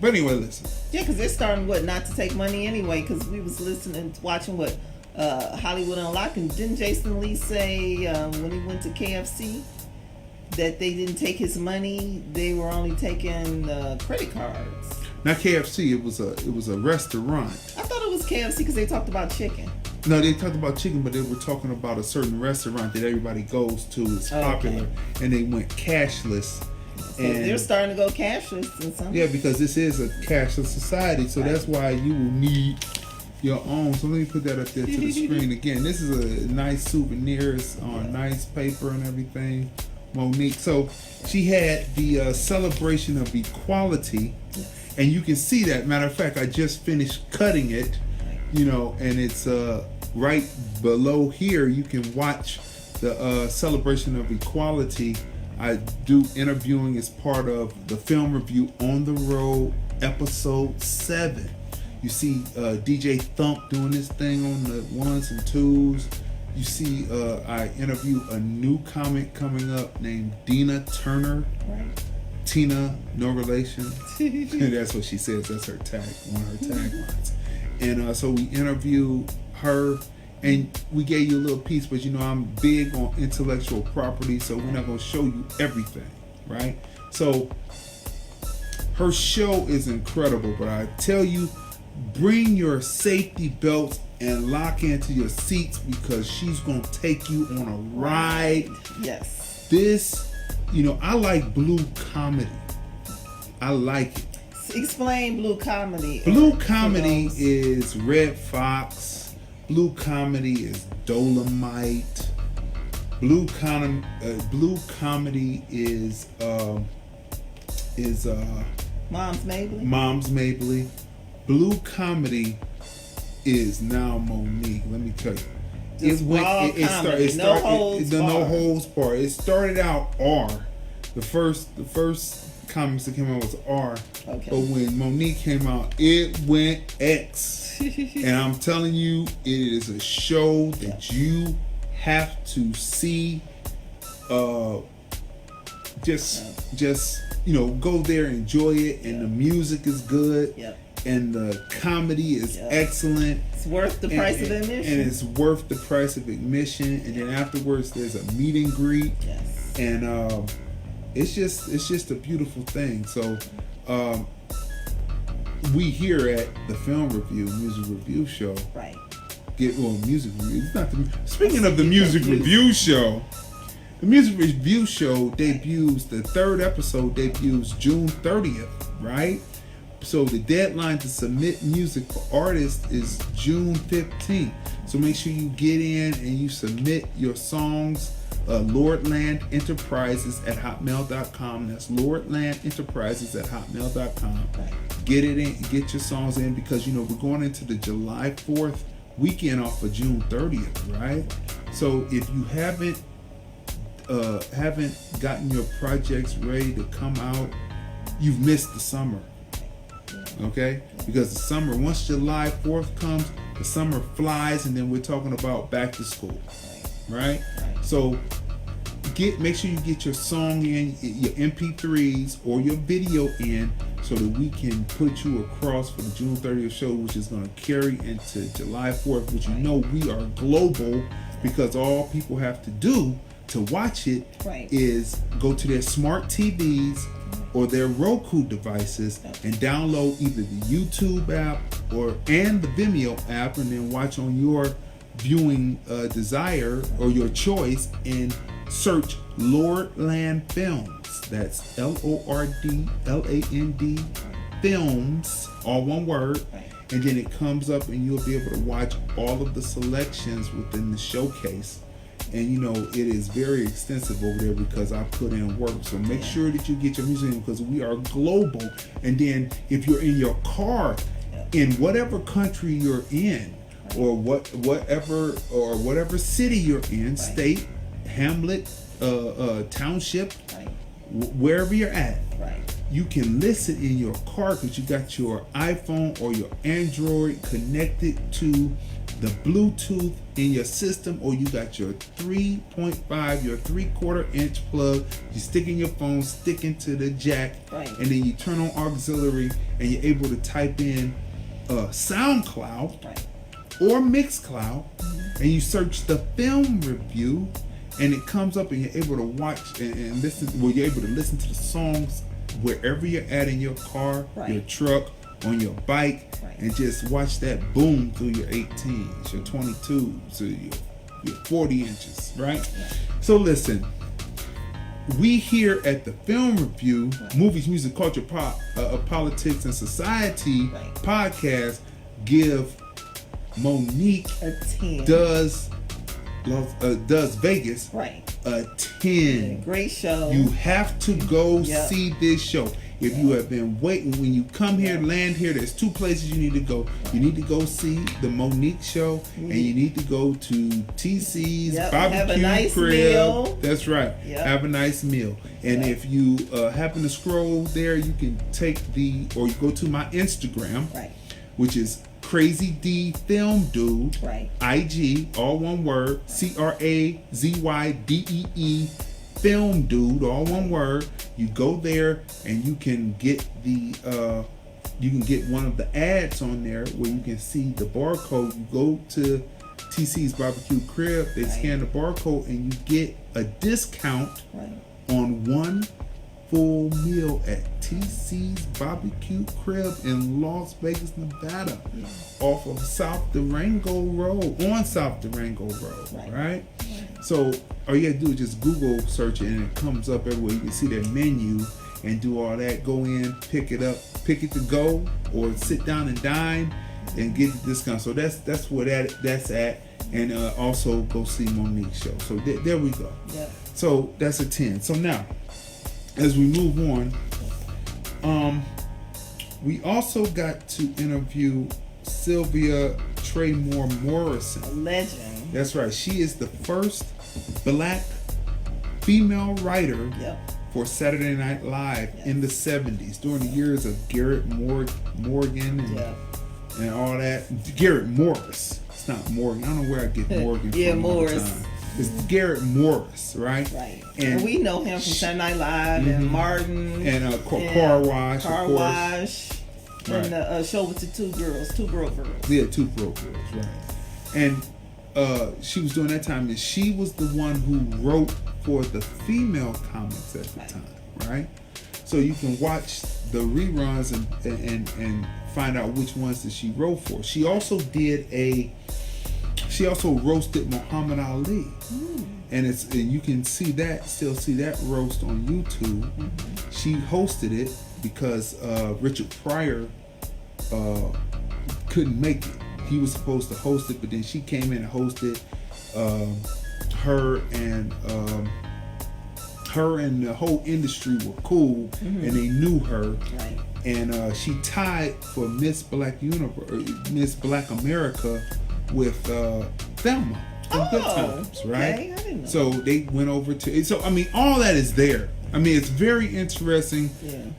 But anyway, listen. Yeah, because they're starting not to take money anyway. Because we was watching Hollywood Unlocked, and didn't Jason Lee say when he went to KFC that they didn't take his money? They were only taking credit cards. Not KFC. It was a restaurant. I thought it was KFC because they talked about chicken. No, they talked about chicken, but they were talking about a certain restaurant that everybody goes to. It's popular, and they went cashless. So they're starting to go cashless and something. Yeah, because this is a cashless society, so that's why you will need your own. So let me put that up there to the screen again. This is a nice souvenir. It's on nice paper and everything. Monique. So she had the celebration of equality, and you can see that. Matter of fact, I just finished cutting it. You know, and it's right below here. You can watch the celebration of equality. I do interviewing as part of the film review On the Road episode 7. You see DJ Thump doing this thing on the 1s and 2s. You see I interview a new comic coming up named Dina Turner. Right. Tina, no relation. That's what she says. That's her tag, one of her taglines. And so we interviewed her, and we gave you a little piece, but you know I'm big on intellectual property, so we're not going to show you everything, right? So her show is incredible, but I tell you, bring your safety belts and lock into your seats because she's going to take you on a ride. Yes. This, you know, I like blue comedy. I like it. Explain blue comedy. Blue comedy is Red Fox. Blue comedy is Dolomite. Blue comedy is Mom's Mabley. Mom's Mabley. Blue comedy is now Monique. Let me tell you. No holds barred. It started out R. The first comics that came out was R. Okay. But when Monique came out, it went X. And I'm telling you, it is a show that you have to see. Just you know, go there, enjoy it, and the music is good. Yep. and the comedy is excellent. It's worth the price of admission. And it's worth the price of admission. And then afterwards, there's a meet and greet. Yes. And it's just a beautiful thing. So we here at the Film Review, Music Review Show, right? Music review. It's not the. Speaking of the Music Review Show, the Music Review Show debuts. The third episode debuts June 30th, right? So the deadline to submit music for artists is June 15th. So make sure you get in and you submit your songs. Lordland Enterprises at hotmail.com. That's Lordland Enterprises at hotmail.com. Get it in, get your songs in, because we're going into the July 4th weekend off of June 30th, right? So if you haven't gotten your projects ready to come out, you've missed the summer. Okay? Because the summer, once July 4th comes, the summer flies, and then we're talking about back to school. Right? So make sure you get your song in, your MP3s or your video in, so that we can put you across for the June 30th show, which is going to carry into July 4th, which we are global, because all people have to do to watch it is go to their smart TVs or their Roku devices and download either the YouTube app and the Vimeo app, and then watch on your viewing desire or your choice, and search Lordland Films. That's LORDLAND Films, all one word. And then it comes up and you'll be able to watch all of the selections within the showcase. And it is very extensive over there because I put in work. So make sure that you get your music in, because we are global. And then if you're in your car, in whatever country you're in, or whatever city you're in, state, hamlet, township, wherever you're at, you can listen in your car, because you got your iPhone or your Android connected to the Bluetooth in your system, or you got your 3.5, your 3/4 inch plug. You stick in your phone, stick into the jack, and then you turn on auxiliary, and you're able to type in SoundCloud or Mixcloud, and you search the Film Review, and it comes up, and you're able to watch and listen. Well, you're able to listen to the songs wherever you're at, in your car, your truck, on your bike, and just watch that boom through your 18s, your 22s, your 40 inches, right? So listen, we here at the Film Review, Movies, Music, Culture, Politics, and Society podcast give Monique a 10. Does Vegas a 10. Great show. You have to go see this show. If you have been waiting, when you come here, land here, there's two places you need to go. You need to go see the Monique show, and you need to go to TC's barbecue have a nice crib. Meal. That's right. Have a nice meal. And if you happen to scroll there, you can or you go to my Instagram, which is Crazy D Film Dude, IG, all one word, CrazyDee Film Dude, all one word. You go there and you can get one of the ads on there where you can see the barcode. You go to TC's barbecue crib, they scan the barcode, and you get a discount on one full meal at TC's barbecue crib in Las Vegas, Nevada, off of South Durango Road, right? So all you gotta do is just Google search it, and it comes up everywhere. You can see that menu and do all that. Go in, pick it up, pick it to go, or sit down and dine and get the discount. So that's where that's at. And also go see Monique's show. So there we go. So that's a 10. So now, as we move on, we also got to interview Sylvia Traymore Morrison. A legend. That's right. She is the first black female writer for Saturday Night Live in the 70s, during the years of Garrett Morgan and all that. Garrett Morris. It's not Morgan. I don't know where I get Morgan from. Morris. All the time. It's Garrett Morris, right? And we know him from Saturday Night Live and Martin and Car Wash, Car of course. Wash. And the show with the two girl girls. Yeah, two broke girls, right. And she was doing that time, and she was the one who wrote for the female comics at the time, right? So you can watch the reruns and find out which ones that she wrote for. She also roasted Muhammad Ali. And you can still see that roast on YouTube. She hosted it because Richard Pryor couldn't make it. He was supposed to host it, but then she came in and hosted. Her and the whole industry were cool, and they knew her. Right. And she tied for Miss Black America with Thelma from Good Times, right? Okay. I didn't know. So they went over to. So I mean, all that is there. I mean, it's very interesting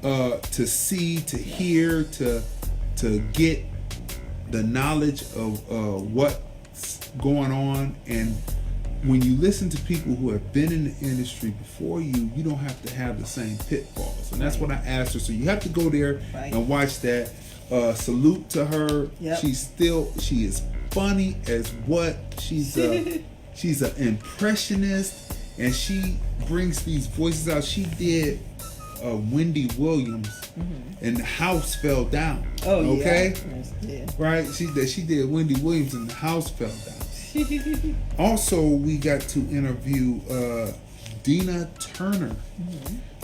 to see, to hear, to get the knowledge of what's going on. And when you listen to people who have been in the industry before you, you don't have to have the same pitfalls. And that's what I asked her. So you have to go there and watch that. Salute to her. Yep. She is funny as what. She's an impressionist, and she brings these voices out. She did Wendy Williams, and the house fell down. Oh, okay? Yeah. Right? She did Wendy Williams, and the house fell down. Also, we got to interview Dina Turner.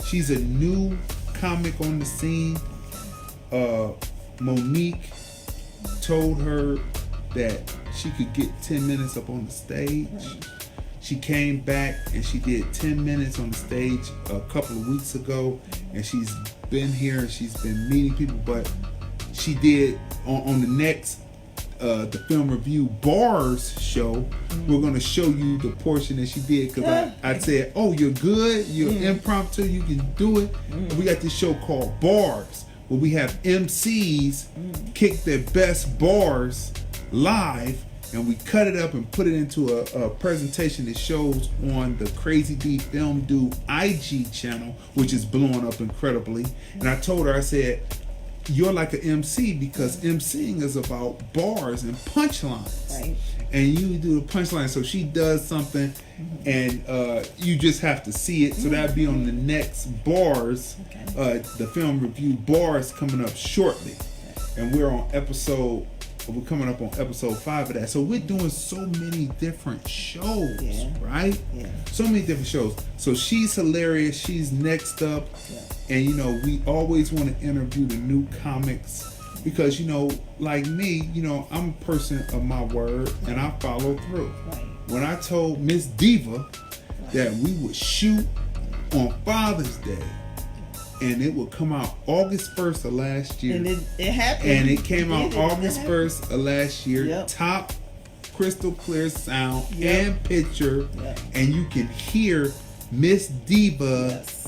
She's a new comic on the scene. Monique told her that she could get 10 minutes up on the stage. She came back and she did 10 minutes on the stage a couple of weeks ago, and she's been here and she's been meeting people. But she did on the next the film review bars show. We're going to show you the portion that she did, because I said, oh, you're good, you're impromptu, you can do it. And we got this show called Bars, where we have MCs kick their best bars live, and we cut it up and put it into a presentation that shows on the Crazy D Film Dude IG channel, which is blowing up incredibly. And I told her, I said, you're like an MC, because MCing is about bars and punchlines. Right. And you do the punchline. So she does something, and you just have to see it. So that'll be on the next Bars, the film review Bars, coming up shortly. And we're coming up on episode 5 of that. So we're doing so many different shows, right? Yeah. So many different shows. So she's hilarious. She's next up. Yeah. And, you know, we always want to interview the new comics, because, you know, like me, you know, I'm a person of my word, and I follow through. Right. When I told Miss Diva that we would shoot on Father's Day, and it would come out August 1st of last year. And it happened. And it came out August 1st of last year. Yep. Top crystal clear sound and picture. Yep. And you can hear Miss Diva's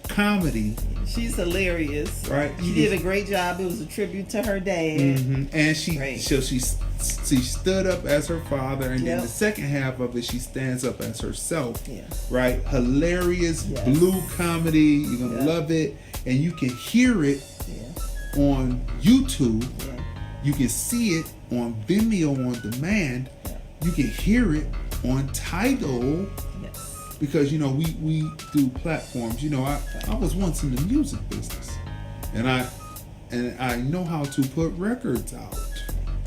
comedy. She's hilarious. Right. She did a great job. It was a tribute to her dad. And she stood up as her father, and then the second half of it, she stands up as herself. Yeah. Right? Hilarious blue comedy. You're gonna love it, and you can hear it on YouTube. Yeah. You can see it on Vimeo on demand. Yeah. You can hear it on Tidal. Yes. Because, you know, we do platforms. You know, I was once in the music business, and I know how to put records out.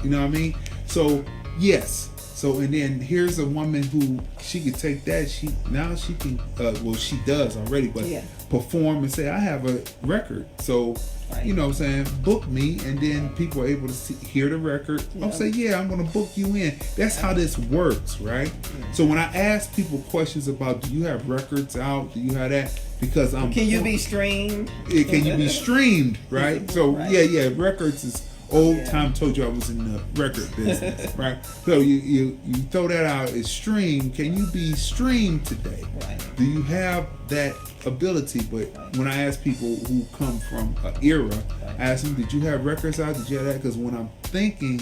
You know what I mean? So yes. So, and then here's a woman who, she could take that. She can she does already, but perform and say, I have a record. So you know what I'm saying, book me, and then people are able to hear the record. I'll say, I'm going to book you in. That's how this works, right? So when I ask people questions about, do you have records out? Do you have that? Because can you be streamed? Can you be streamed, right? So records is old time. Told you I was in the record business, right? So you throw that out as stream. Can you be streamed today? Right. Do you have that ability? But when I ask people who come from an era, I ask them, did you have records out? Did you have that? Because when I'm thinking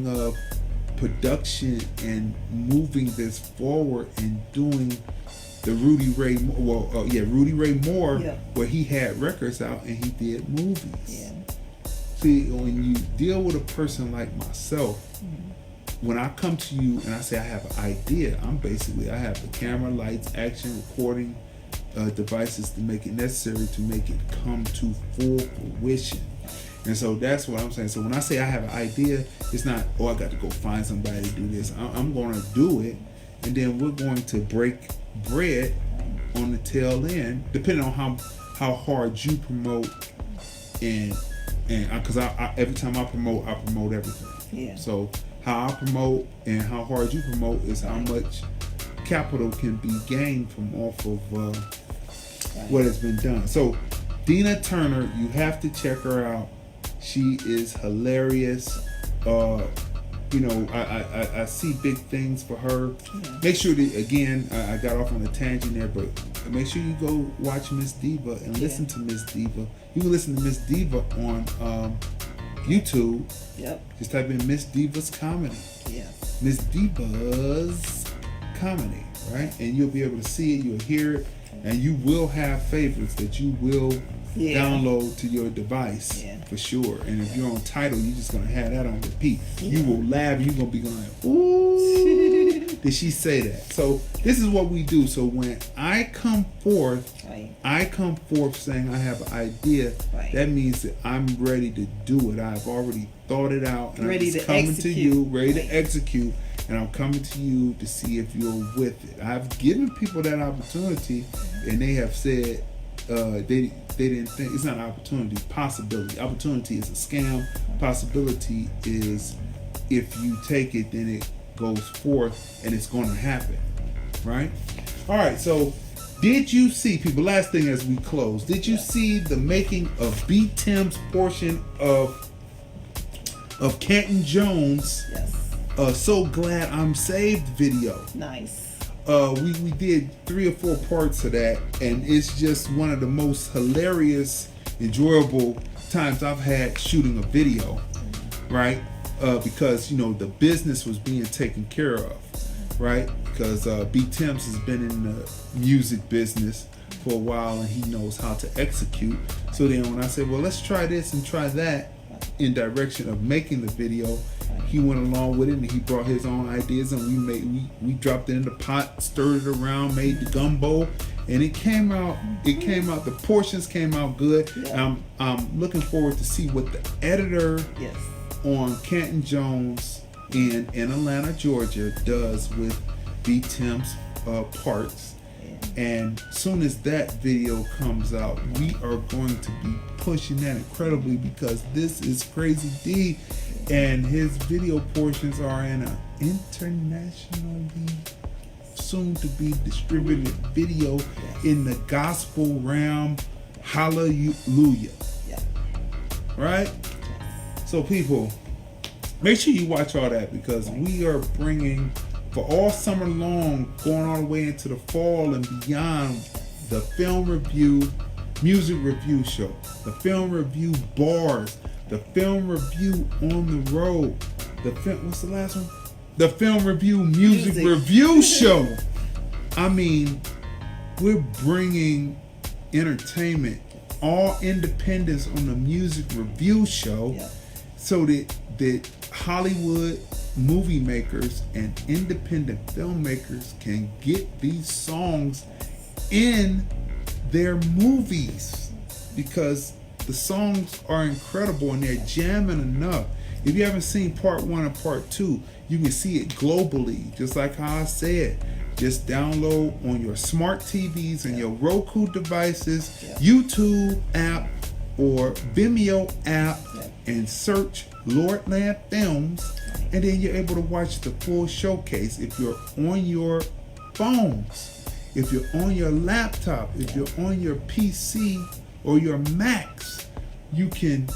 of production and moving this forward and doing the Rudy Ray Moore, where he had records out and he did movies. See, when you deal with a person like myself, when I come to you and I say I have an idea, I have the camera, lights, action, recording devices to make it necessary to make it come to full fruition. And so that's what I'm saying. So when I say I have an idea, it's not, I got to go find somebody to do this. I'm going to do it, and then we're going to break bread on the tail end, depending on how hard you promote, and because I every time I promote everything. Yeah. So how I promote and how hard you promote is how much capital can be gained from off of what has been done. So Dina Turner, you have to check her out. She is hilarious. I see big things for her. Yeah. Make sure that, again, I got off on a tangent there, but make sure you go watch Miss Diva and listen to Miss Diva. You can listen to Miss Diva on YouTube. Yep. Just type in Miss Diva's Comedy. Yeah. Miss Diva's Comedy, right? And you'll be able to see it, you'll hear it, and you will have favorites that you will download to your device for sure. And if you're on Tidal, you're just gonna have that on repeat. You will laugh. You're gonna be going, "Ooh, did she say that?" So this is what we do. So when I come forth, saying I have an idea. That means that I'm ready to do it. I've already thought it out, and I'm just coming to you, ready to execute. And I'm coming to you to see if you're with it. I've given people that opportunity, and they have said they didn't think it's not an opportunity, possibility. Opportunity is a scam. Possibility is if you take it, then it goes forth and it's going to happen, right? All right. So, did you see, people? Last thing as we close, did you see the making of B. Tim's portion of Canton Jones? Yes. So Glad I'm Saved video. Nice. We did 3 or 4 parts of that, and it's just one of the most hilarious, enjoyable times I've had shooting a video, right? Because the business was being taken care of, right? Because B. Tim's has been in the music business for a while, and he knows how to execute. So then when I said, well, let's try this and try that in direction of making the video, he went along with it, and he brought his own ideas, and we dropped it in the pot, stirred it around, made the gumbo, and it came out. The portions came out good. Yeah. I'm looking forward to see what the editor on Canton Jones in Atlanta, Georgia, does with B. Tim's parts. And soon as that video comes out, we are going to be pushing that incredibly, because this is Crazy D, and his video portions are in an internationally soon to be distributed video in the gospel realm. Hallelujah. Yeah. Right? So people, make sure you watch all that, because we are bringing, for all summer long, going all the way into the fall and beyond, the film review, music review show, the film review bars, the film review on the road, what's the last one? The film review music review show. I mean, we're bringing entertainment, all independence on the music review show, so that Hollywood movie makers and independent filmmakers can get these songs in their movies, because the songs are incredible and they're jamming enough. If you haven't seen part 1 and part 2, you can see it globally, just like how I said. Just download on your smart TVs and your Roku devices, YouTube app or Vimeo app, and search Lordland Films, and then you're able to watch the full showcase. If you're on your phones, if you're on your laptop, if you're on your PC or your Macs, you can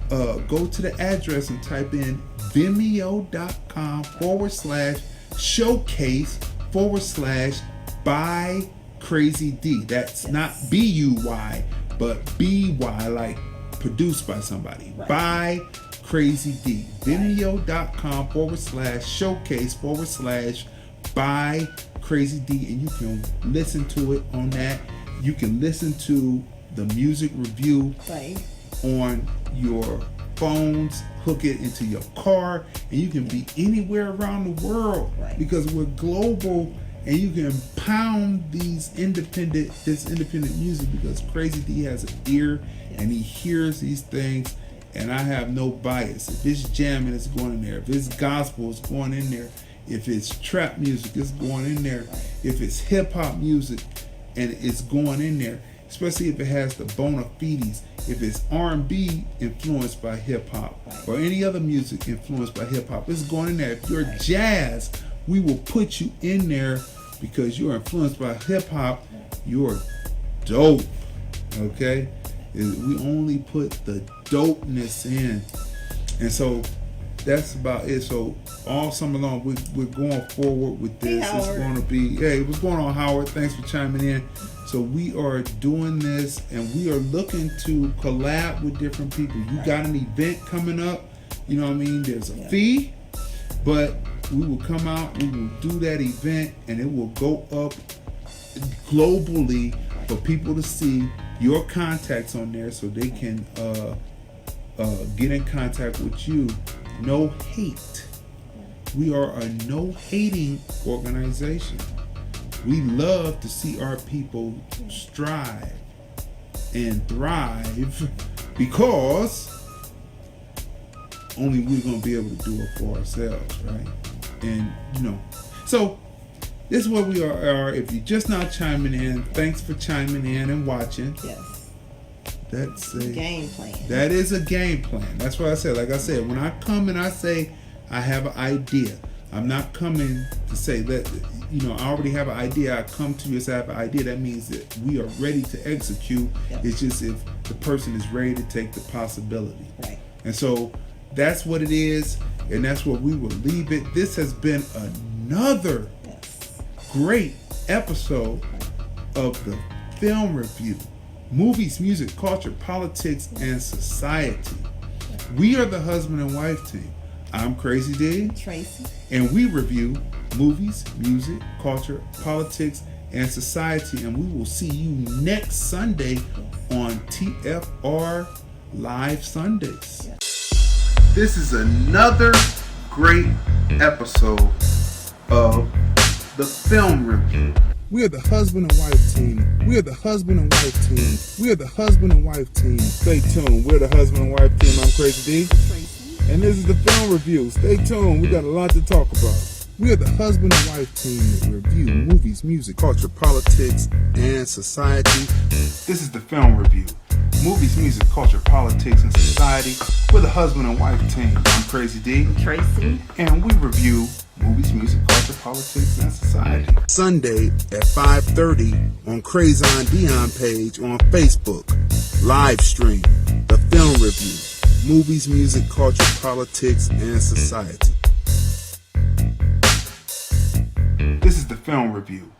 go to the address and type in vimeo.com/showcase/by Crazy D. That's not BUY, but BY, like produced by somebody. By Crazy D. Vimeo.com/showcase/by Crazy D, and you can listen to it on that. You can listen to the music review on your phones, hook it into your car, and you can be anywhere around the world because we're global, and you can pound this independent music because Crazy D has an ear and he hears these things, and I have no bias. If it's jamming, it's going in there. If it's gospel, it's going in there. If it's trap music, it's going in there. If it's hip hop music, and it's going in there, especially if it has the bona fides. If it's R&B influenced by hip hop or any other music influenced by hip hop, it's going in there. If you're jazz, we will put you in there because you're influenced by hip hop. You're dope, okay? We only put the dopeness in, and so that's about it. So all summer long, we're going forward with this. Hey, it's going to be, hey, what's going on, Howard? Thanks for chiming in. So we are doing this, and we are looking to collab with different people. You got an event coming up, you know what I mean? There's a fee, but we will come out, we will do that event, and it will go up globally for people to see your contacts on there so they can get in contact with you. No hate. We are a no hating organization. We love to see our people strive and thrive because only we're going to be able to do it for ourselves, right? And, you know, so this is where we are. If you're just not chiming in, thanks for chiming in and watching. Yes. That's a game plan. That is a game plan. That's what I said. Like I said, when I come and I say I have an idea, I'm not coming to say that, you know, I already have an idea. I come to you and say I have an idea. That means that we are ready to execute. Yep. It's just if the person is ready to take the possibility. Right. And so that's what it is, and that's where we will leave it. This has been another great episode of the Film Review. Movies, music, culture, politics, and society. We are the husband and wife team. I'm Crazy D. Tracy. And we review movies, music, culture, politics, and society. And we will see you next Sunday on TFR Live Sundays. This is another great episode of the Film Review. We are the husband and wife team. We are the husband and wife team. We are the husband and wife team. Stay tuned. We're the husband and wife team. I'm Crazy D. Tracy. And this is the Film Review. Stay tuned. We got a lot to talk about. We are the husband and wife team that review movies, music, culture, politics, and society. This is the Film Review. Movies, music, culture, politics, and society. We're the husband and wife team. I'm Crazy D. Tracy. And we review movies, music, culture, politics, and society. Sunday at 5:30 on Crazon Dion page on Facebook. Live stream. The Film Review. Movies, music, culture, politics, and society. This is the Film Review.